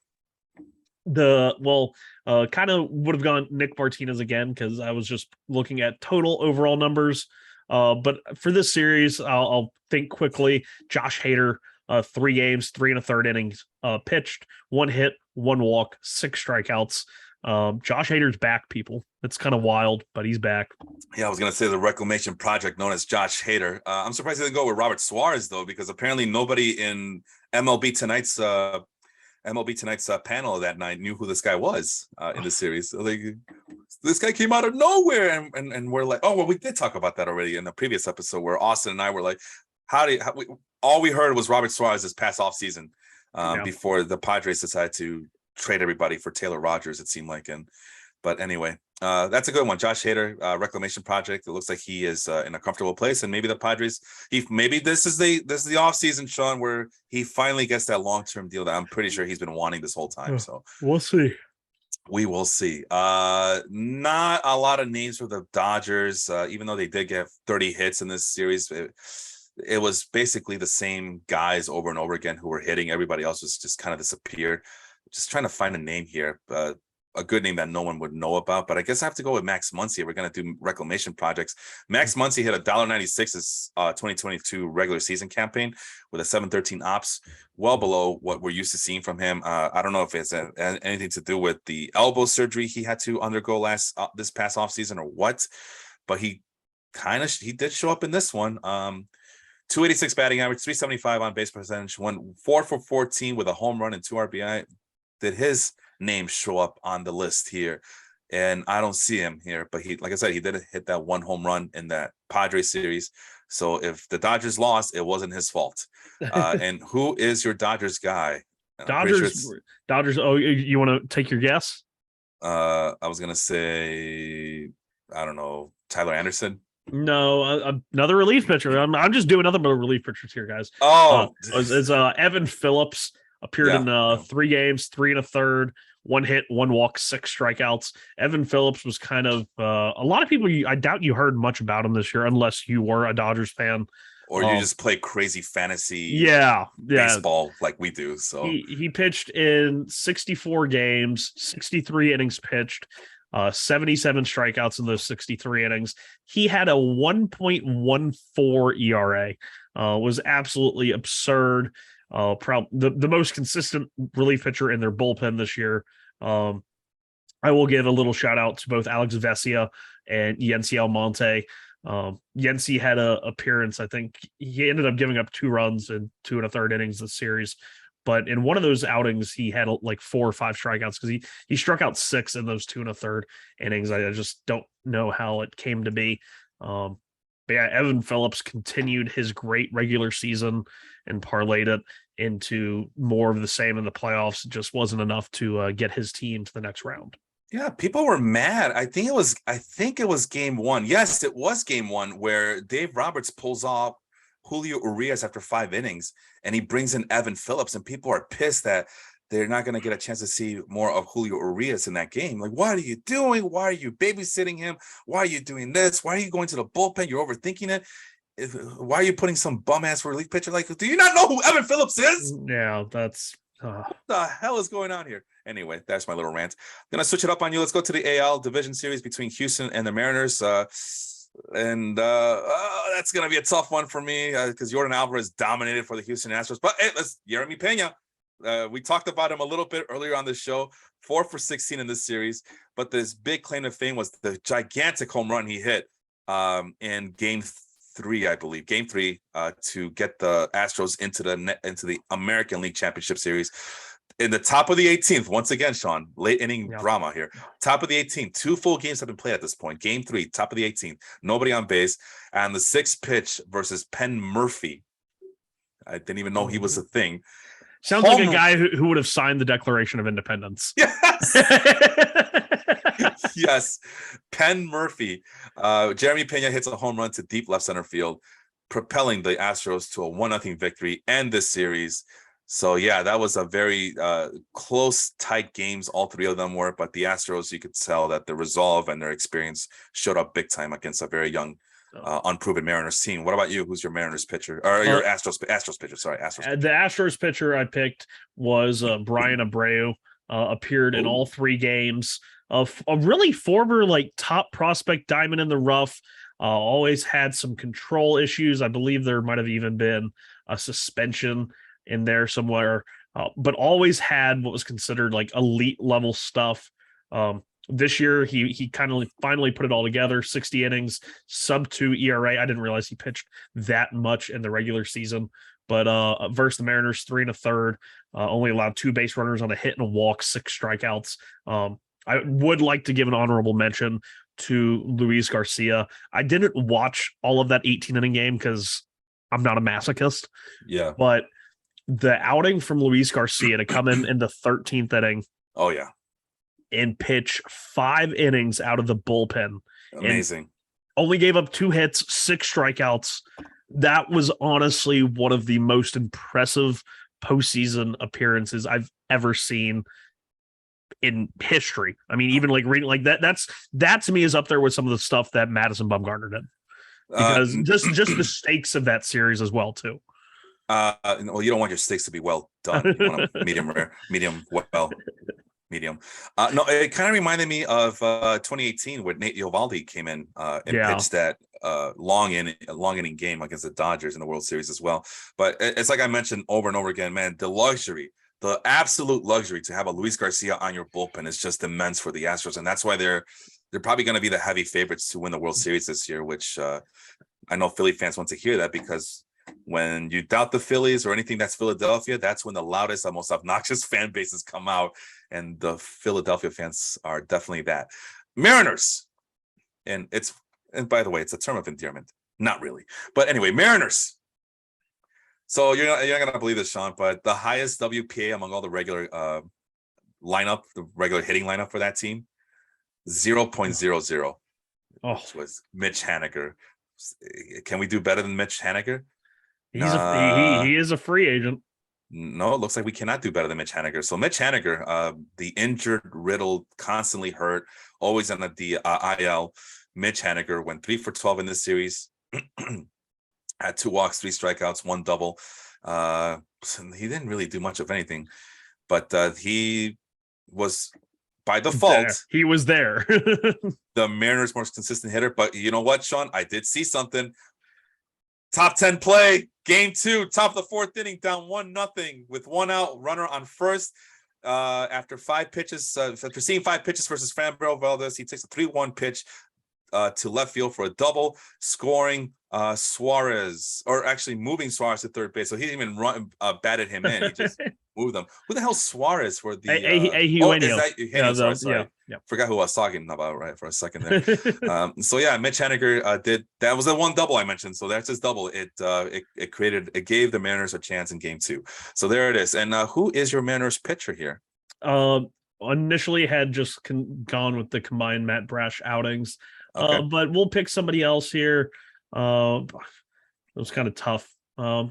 Kind of would have gone Nick Martinez again because I was just looking at total overall numbers. But for this series, I'll think quickly. Josh Hader, 3 games, 3 1/3 innings pitched, 1 hit, 1 walk, 6 strikeouts. Josh Hader's back, people. It's kind of wild, but he's back. Yeah, I was gonna say the reclamation project known as Josh Hader. I'm surprised he didn't go with Robert Suarez though, because apparently nobody in MLB tonight's panel that night knew who this guy was in the series. So, like, this guy came out of nowhere, and we're like, oh well, we did talk about that already in the previous episode where Austin and I were like, all we heard was Robert Suarez this past off season before the Padres decided to trade everybody for Taylor Rogers. It seemed like, but anyway, that's a good one. Josh Hader, reclamation project. It looks like he is in a comfortable place, and maybe the Padres. Maybe this is the off season, Sean, where he finally gets that long-term deal that I'm pretty sure he's been wanting this whole time. So we'll see. We will see. Not a lot of names for the Dodgers, even though they did get 30 hits in this series. It was basically the same guys over and over again who were hitting. Everybody else was just kind of disappeared. Just trying to find a name here. A good name that no one would know about, but I guess I have to go with Max Muncy. We're going to do reclamation projects. Max Muncy hit $1.96 his 2022 regular season campaign with a 713 ops, well below what we're used to seeing from him. I don't know if it's anything to do with the elbow surgery he had to undergo this past offseason or what, but he did show up in this one. 286 batting average, 375 on base percentage, went 4 for 14 with a home run and 2 RBI. Did his name show up on the list here? And I don't see him here, but like I said, he did hit that one home run in that Padres series. So if the Dodgers lost, it wasn't his fault. And who is your Dodgers guy? Dodgers. Oh, you want to take your guess? I was going to say, I don't know, Tyler Anderson. No, another relief pitcher. I'm just doing nothing but relief pitchers here, guys. Oh, it's Evan Phillips. Appeared in 3 games, 3 1/3, 1 hit, 1 walk, 6 strikeouts. Evan Phillips was kind of a lot of people. I doubt you heard much about him this year, unless you were a Dodgers fan or you just play crazy fantasy, baseball like we do. So he pitched in 64 games, 63 innings pitched. 77 strikeouts in those 63 innings. He had a 1.14 ERA. Was absolutely absurd. The most consistent relief pitcher in their bullpen this year. I will give a little shout out to both Alex Vesia and Yency Almonte. Yency had a appearance. I think he ended up giving up 2 runs in 2 1/3 innings this series. But in one of those outings, he had like 4 or 5 strikeouts because he struck out 6 in those 2 1/3 innings. I just don't know how it came to be. But yeah, Evan Phillips continued his great regular season and parlayed it into more of the same in the playoffs. It just wasn't enough to get his team to the next round. Yeah, people were mad. I think it was game 1. Yes, it was game 1 where Dave Roberts pulls off Julio Urias after 5 innings, and he brings in Evan Phillips, and people are pissed that they're not going to get a chance to see more of Julio Urias in that game. Like, what are you doing? Why are you babysitting him? Why are you doing this? Why are you going to the bullpen? You're overthinking it. Why are you putting some bum-ass relief pitcher? Like, do you not know who Evan Phillips is? Yeah, that's... What the hell is going on here? Anyway, that's my little rant. I'm going to switch it up on you. Let's go to the AL division series between Houston and the Mariners. And that's going to be a tough one for me because Jordan Alvarez dominated for the Houston Astros. But hey, Jeremy Pena. We talked about him a little bit earlier on this show. 4 for 16 in this series. But this big claim to fame was the gigantic home run he hit in Game 3, I believe. Game 3 to get the Astros into the American League Championship Series. In the top of the 18th, once again, Sean, late inning drama here. Top of the 18th, 2 full games have been played at this point. Game 3, top of the 18th, nobody on base. And the 6th pitch versus Penn Murphy. I didn't even know he was a thing. Sounds like a guy who would have signed the Declaration of Independence. Yes. Yes. Penn Murphy. Jeremy Pena hits a home run to deep left center field, propelling the Astros to a 1-0 victory and this series. So, yeah, that was a very close, tight games. All 3 of them were. But the Astros, you could tell that the resolve and their experience showed up big time against a very young, unproven Mariners team. What about you? Who's your Mariners pitcher? Or your Astros pitcher? Sorry, Astros pitcher. The Astros pitcher I picked was Brian Abreu. Appeared in all 3 games. A really former, top prospect, diamond in the rough. Always had some control issues. I believe there might have even been a suspension in there somewhere, but always had what was considered elite level stuff This year, he kind of finally put it all together. 60 innings, sub-2 ERA. I didn't realize he pitched that much in the regular season. But versus the Mariners, 3 1/3, only allowed 2 base runners on a hit and a walk, 6 strikeouts. I would like to give an honorable mention to Luis Garcia. I didn't watch all of that 18-inning game because I'm not a masochist. Yeah. But the outing from Luis Garcia to come in the 13th inning. Oh, yeah. And pitch 5 innings out of the bullpen. Amazing. Only gave up 2 hits, 6 strikeouts. That was honestly one of the most impressive postseason appearances I've ever seen in history. I mean, even like reading like that to me is up there with some of the stuff that Madison Bumgarner did. Because just the stakes of that series as well, too. Well, you don't want your steaks to be well done. You want them medium rare, medium well. Medium. No, it kind of reminded me of 2018 when Nate Eovaldi came in and pitched that long inning game against the Dodgers in the World Series as well. But it's like I mentioned over and over again, man, the absolute luxury to have a Luis Garcia on your bullpen is just immense for the Astros, and that's why they're probably going to be the heavy favorites to win the World Series this year. Which I know Philly fans want to hear that, because when you doubt the Phillies or anything that's Philadelphia, that's when the loudest and most obnoxious fan bases come out. And the Philadelphia fans are definitely that. Mariners. And by the way, it's a term of endearment. Not really. But anyway, Mariners. So you're not going to believe this, Sean, but the highest WPA among all the regular lineup, the regular hitting lineup for that team, 0.00. Which was Mitch Haniger. Can we do better than Mitch Haniger? He is a free agent. No, it looks like we cannot do better than Mitch Haniger. So Mitch Haniger, the injured, riddled, constantly hurt, always on the IL. Mitch Haniger went 3 for 12 in this series. Had 2 walks, 3 strikeouts, 1 double. He didn't really do much of anything, but he was by default. He was there. The Mariners' most consistent hitter. But you know what, Sean? I did see something. Top 10 play, game 2, top of the 4th inning, down 1-0 with 1 out, runner on first. After 5 pitches, after seeing 5 pitches versus Framber Valdez, he takes a 3-1 pitch to left field for a double, scoring Suarez, or actually moving Suarez to third base. So he didn't even batted him in. He just moved them. Who the hell Suarez for the? Eugenio, sorry. Yeah. Forgot who I was talking about right for a second there. So yeah, Mitch Haniger did. That was the 1 double I mentioned. So that's his double. It gave the Mariners a chance in game 2. So there it is. And who is your Mariners pitcher here? Initially had just gone with the combined Matt Brash outings. Okay. But we'll pick somebody else here. It was kind of tough.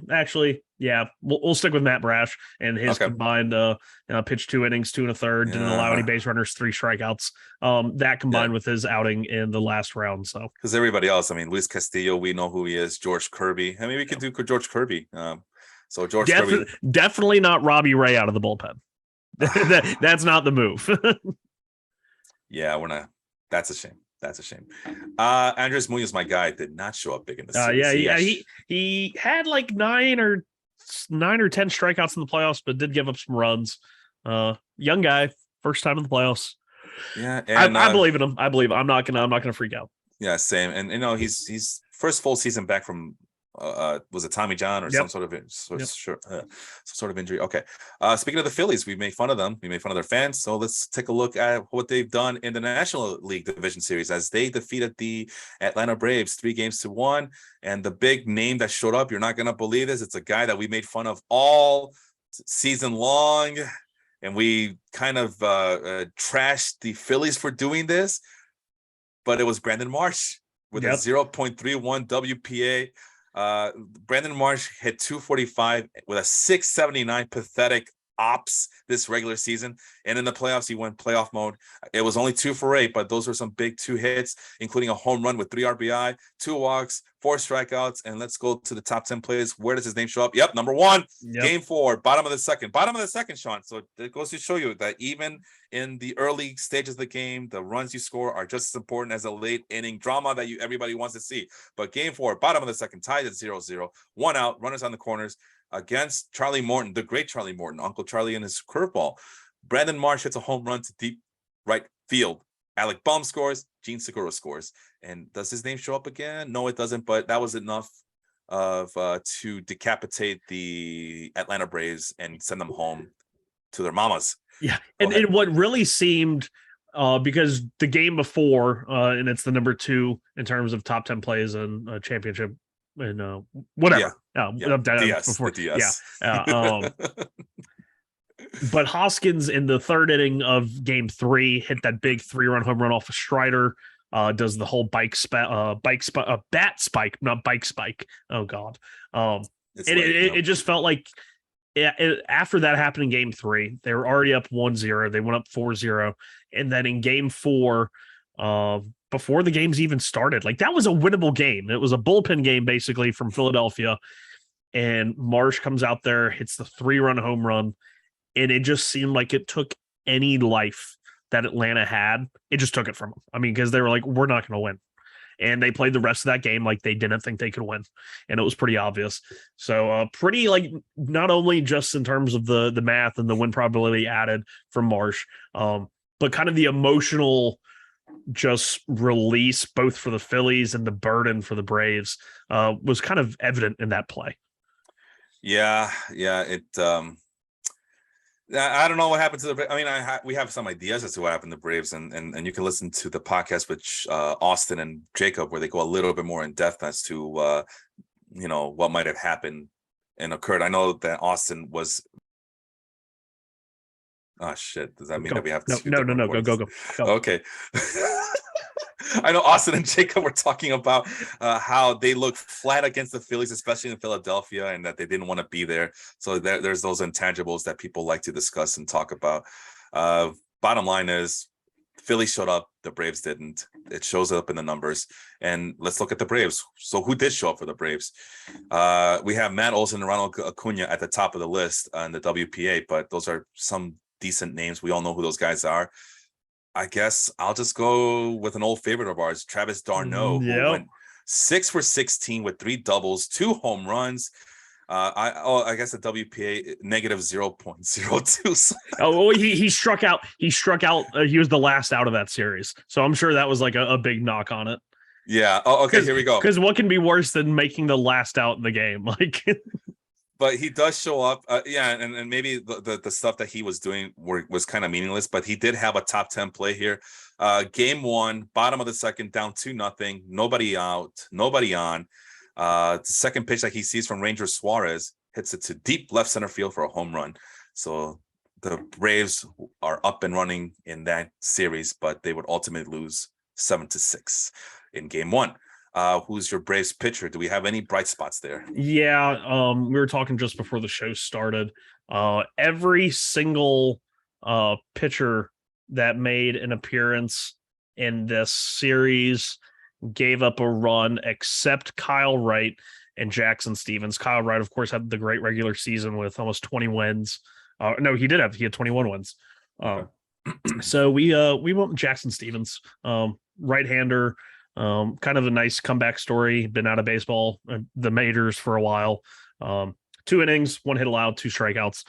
Actually, yeah, we'll stick with Matt Brash and his combined pitch 2 innings, 2 1/3, didn't allow any base runners, 3 strikeouts. That combined with his outing in the last round. So because everybody else, I mean, Luis Castillo, we know who he is. George Kirby. I mean, we could do George Kirby. So George Kirby, definitely not Robbie Ray out of the bullpen. That's not the move. Yeah, we're not. That's a shame. That's a shame. Andres Munoz, my guy, did not show up big in the series. He had like 9 or 10 strikeouts in the playoffs, but did give up some runs. Young guy, first time in the playoffs. Yeah, and I believe in him. I believe. I'm not gonna freak out. Yeah, same. And he's first full season back from was it Tommy John or some sort of injury? Okay. Speaking of the Phillies, we made fun of them. We made fun of their fans. So let's take a look at what they've done in the National League Division Series as they defeated the Atlanta Braves 3-1. And the big name that showed up, you're not going to believe this. It's a guy that we made fun of all season long. And we kind of trashed the Phillies for doing this. But it was Brandon Marsh with a 0.31 WPA. Brandon Marsh hit 245 with a 679 pathetic ops this regular season, and in the playoffs he went playoff mode. It was only 2 for 8, but those were some big 2 hits, including a home run with 3 RBI, 2 walks, 4 strikeouts. And let's go to the top 10 plays. Where does his name show up? Yep, number 1. Game 4, bottom of the second, Sean. So it goes to show you that even in the early stages of the game, the runs you score are just as important as a late inning drama that everybody wants to see. But game 4, bottom of the second, tied at 0-0, 1 out, runners on the corners against Charlie Morton, the great Charlie Morton, Uncle Charlie and his curveball. Brandon Marsh hits a home run to deep right field. Alec Baum scores, Gene Segura scores. And does his name show up again? No, it doesn't, but that was enough of to decapitate the Atlanta Braves and send them home to their mamas. Yeah. And what really seemed because the game before, and it's the number 2 in terms of top 10 plays and championship and whatever. DS, before. The DS. Yeah. But Hoskins in the 3rd inning of game 3 hit that big 3-run home run off of Strider. Does the whole bat spike, not bike spike. Oh God. It just felt like after that happened in game 3, they were already up 1-0. They went up 4-0. And then in game 4, before the games even started, like that was a winnable game. It was a bullpen game basically from Philadelphia. And Marsh comes out there, hits the 3-run home run. And it just seemed like it took any life that Atlanta had. It just took it from them. I mean, because they were like, we're not going to win. And they played the rest of that game like they didn't think they could win. And it was pretty obvious. So pretty like not only just in terms of the math and the win probability added from Marsh, but kind of the emotional just release both for the Phillies and the burden for the Braves was kind of evident in that play. Yeah. It I don't know what happened to the. I mean, we have some ideas as to what happened to the Braves, and you can listen to the podcast with Austin and Jacob, where they go a little bit more in depth as to what might have happened and occurred. I know that Austin was. Oh shit! Does that mean that we have to? No. Go. Okay. I know Austin and Jacob were talking about how they look flat against the Phillies, especially in Philadelphia, and that they didn't want to be there. So there's those intangibles that people like to discuss and talk about. Bottom line is, Phillies showed up, the Braves didn't. It shows up in the numbers. And let's look at the Braves. So who did show up for the Braves? We have Matt Olson and Ronald Acuna at the top of the list in the WPA, but those are some decent names. We all know who those guys are. I guess I'll just go with an old favorite of ours, Travis d'Arnaud, who went 6 for 16 with 3 doubles, 2 home runs. I guess the WPA negative 0.02. Oh, he struck out. He struck out. He was the last out of that series, so I'm sure that was like a big knock on it. Yeah. Oh, okay. Here we go. Because what can be worse than making the last out in the game? Like. But he does show up, and maybe the stuff that he was doing was kind of meaningless, but he did have a top 10 play here. Game 1, bottom of the second, down 2-0, nobody out, nobody on. The second pitch that he sees from Ranger Suarez hits it to deep left center field for a home run. So the Braves are up and running in that series, but they would ultimately lose 7-6 in game 1. Who's your Braves pitcher? Do we have any bright spots there? Yeah, we were talking just before the show started. Every single pitcher that made an appearance in this series gave up a run except Kyle Wright and Jackson Stevens. Kyle Wright, of course, had the great regular season with almost 20 wins. No, he had 21 wins. Okay. So we went with Jackson Stevens, right-hander. Kind of a nice comeback story. Been out of baseball, the majors for a while. 2 innings, 1 hit allowed, 2 strikeouts.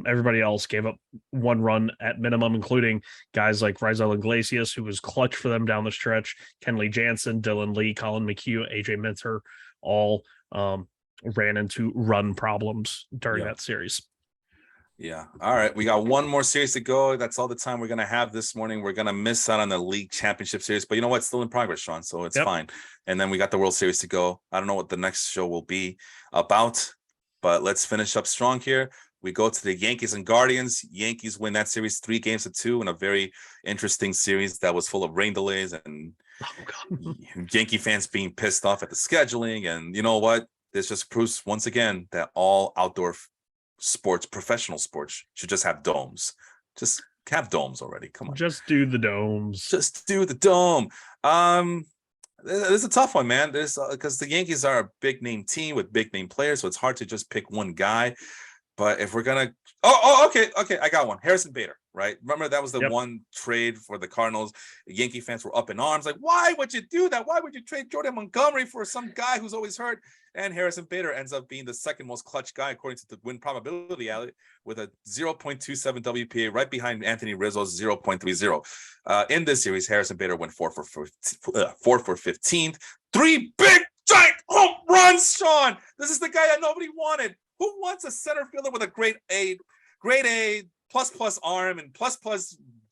Everybody else gave up 1 run at minimum, including guys like Raisel Iglesias, who was clutch for them down the stretch. Kenley Jansen, Dylan Lee, Colin McHugh, AJ Minter, all ran into run problems during that series. Yeah. All right. We got 1 more series to go. That's all the time we're going to have this morning. We're going to miss out on the league championship series, but you know what? It's still in progress, Sean. So it's fine. And then we got the World Series to go. I don't know what the next show will be about, but let's finish up strong here. We go to the Yankees and Guardians. Yankees win that series 3-2 in a very interesting series that was full of rain delays and Yankee fans being pissed off at the scheduling. And you know what? This just proves once again that all outdoor sports, professional sports, should just have domes. Just have domes already. Come on. Just do the domes. Just do the dome. It's a tough one, man. There's because the Yankees are a big name team with big name players, so it's hard to just pick one guy. But if we're gonna, okay, I got one. Harrison Bader, right? Remember that was the one trade for the Cardinals. Yankee fans were up in arms, like, why would you do that? Why would you trade Jordan Montgomery for some guy who's always hurt? And Harrison Bader ends up being the second most clutch guy according to the win probability alley with a 0.27 WPA, right behind Anthony Rizzo's 0.30. In this series, Harrison Bader went 4 for 15, 3 big giant home runs. Sean, this is the guy that nobody wanted. Who wants a center fielder with a grade A plus arm and plus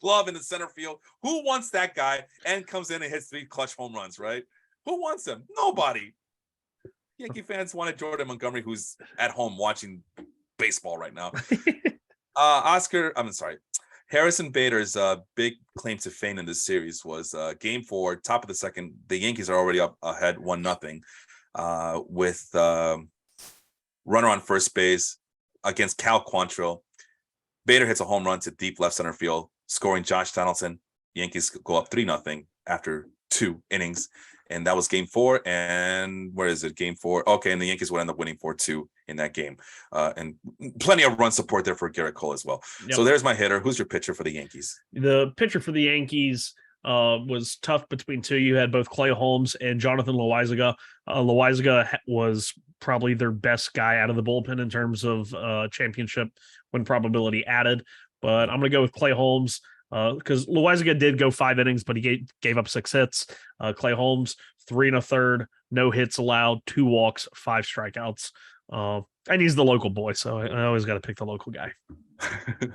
glove in the center field? Who wants that guy and comes in and hits 3 clutch home runs, right? Who wants him? Nobody. Yankee fans wanted Jordan Montgomery, who's at home watching baseball right now. Harrison Bader's big claim to fame in this series was game 4, top of the second. The Yankees are already up ahead 1-0 with runner on first base against Cal Quantrill. Bader hits a home run to deep left center field, scoring Josh Donaldson. Yankees go up 3-0 after 2 innings. And that was game 4. And where is it? Game 4. Okay. And the Yankees would end up winning 4-2 in that game. And plenty of run support there for Garrett Cole as well. Yep. So there's my hitter. Who's your pitcher for the Yankees? The pitcher for the Yankees was tough between 2. You had both Clay Holmes and Jonathan Loaizaga. Loaizaga was probably their best guy out of the bullpen in terms of championship win probability added. But I'm going to go with Clay Holmes because Loaizaga did go 5 innings, but he gave up 6 hits. Clay Holmes, 3 1/3, no hits allowed, 2 walks, 5 strikeouts. And he's the local boy, so I always got to pick the local guy.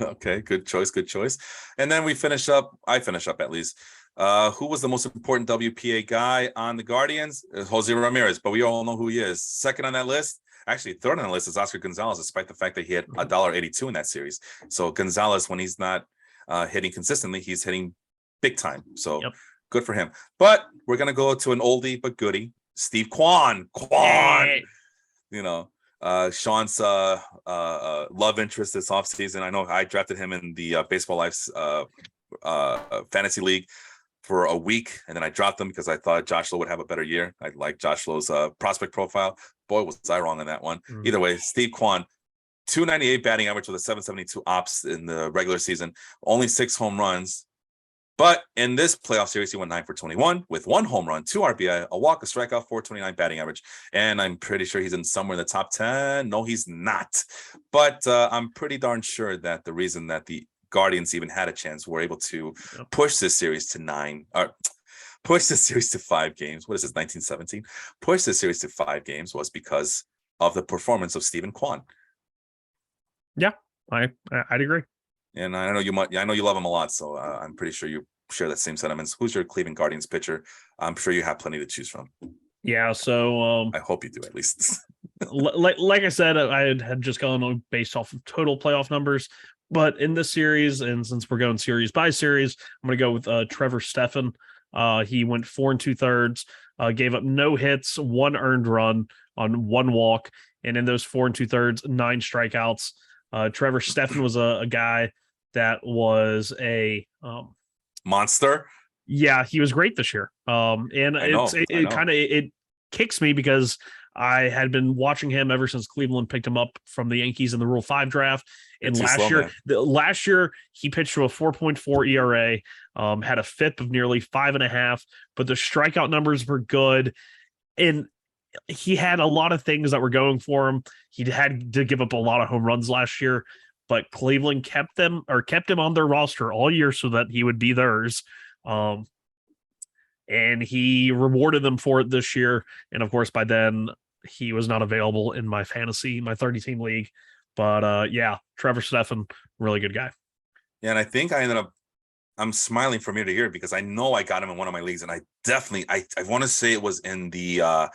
Okay, good choice. And then I finish up at least. Who was the most important WPA guy on the Guardians? Jose Ramirez, but we all know who he is. Second on that list, actually third on the list is Oscar Gonzalez, despite the fact that he had $1.82 in that series. So Gonzalez, when he's not hitting consistently, he's hitting big time. So good for him. But we're going to go to an oldie but goodie, Steve Kwan. Hey. You know, Sean's love interest this offseason. I know I drafted him in the Baseball Life's fantasy league for a week, and then I dropped him because I thought Josh Lowe would have a better year. I like Josh Lowe's prospect profile. Boy, was I wrong on that one. Either way, Steve Kwan, 298 batting average with a 772 ops in the regular season, only 6 home runs. But in this playoff series, he went 9 for 21 with 1 home run, 2 RBI, a walk, a strikeout, 429 batting average. And I'm pretty sure he's in somewhere in the top 10. No, he's not. But I'm pretty darn sure that the reason that the Guardians even had a chance, were able to push this series to 5 games. What is this, 1917? Push this series to 5 games was because of the performance of Stephen Kwan. Yeah, I'd agree. And I know you love him a lot, so I'm pretty sure you share that same sentiments. Who's your Cleveland Guardians pitcher? I'm sure you have plenty to choose from. Yeah, so I hope you do at least. like I said, I had just gone on based off of total playoff numbers. But in this series, and since we're going series by series, I'm going to go with Trevor Stephan. He went 4 2/3, gave up no hits, 1 earned run on 1 walk, and in those 4 2/3, 9 strikeouts. Trevor Stephan was a guy that was a monster. Yeah, he was great this year. And it kicks me because I had been watching him ever since Cleveland picked him up from the Yankees in the Rule 5 draft. And last year he pitched to a 4.4 ERA, had a FIP of nearly 5.5, but the strikeout numbers were good. And he had a lot of things that were going for him. He had to give up a lot of home runs last year, but Cleveland kept him on their roster all year so that he would be theirs. And he rewarded them for it this year. And of course, by then he was not available in my 30-team league. But Trevor Stephan, really good guy. Yeah, and I think I'm smiling from ear to ear because I know I got him in one of my leagues, and I definitely I want to say it was in the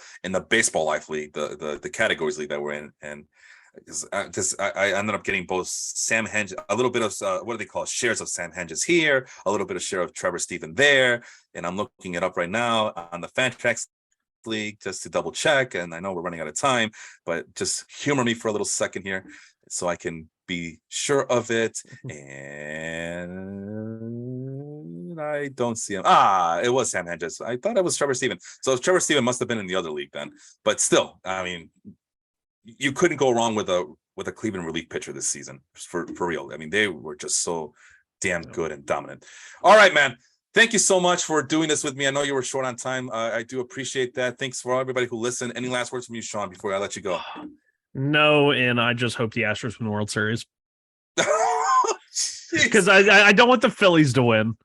Baseball Life league, the categories league that we're in, and because I ended up getting both Sam Henge, a little bit of what do they call it? Shares of Sam Henges here, a little bit of share of Trevor Stephan there, and I'm looking it up right now on the Fantrax league just to double check. And I know we're running out of time, but just humor me for a little second here so I can be sure of it. And I don't see him. It was Sam Henges. I thought it was Trevor Stephan. So Trevor Stephan must have been in the other league then. But still, I mean, you couldn't go wrong with a Cleveland relief pitcher this season for real. I mean, they were just so damn good and dominant. All right, man. Thank you so much for doing this with me. I know you were short on time. I do appreciate that. Thanks for everybody who listened. Any last words from you, Sean, before I let you go? No, and I just hope the Astros win the World Series. Because I don't want the Phillies to win.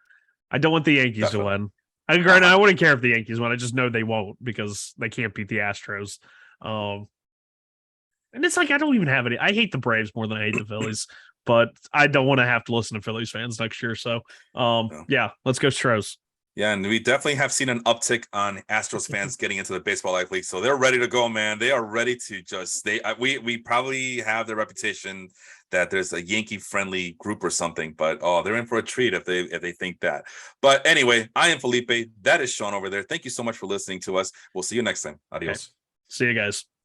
I don't want the Yankees to win. I wouldn't care if the Yankees win. I just know they won't because they can't beat the Astros. And it's like I don't even have any. I hate the Braves more than I hate the Phillies, but I don't want to have to listen to Phillies fans next year. So, yeah, let's go Stros. Yeah, and we definitely have seen an uptick on Astros fans getting into the Baseball Life League, so they're ready to go, man. They are ready to just we probably have the reputation that there's a Yankee-friendly group or something, but they're in for a treat if they think that. But anyway, I am Felipe. That is Sean over there. Thank you so much for listening to us. We'll see you next time. Adios. Okay. See you guys.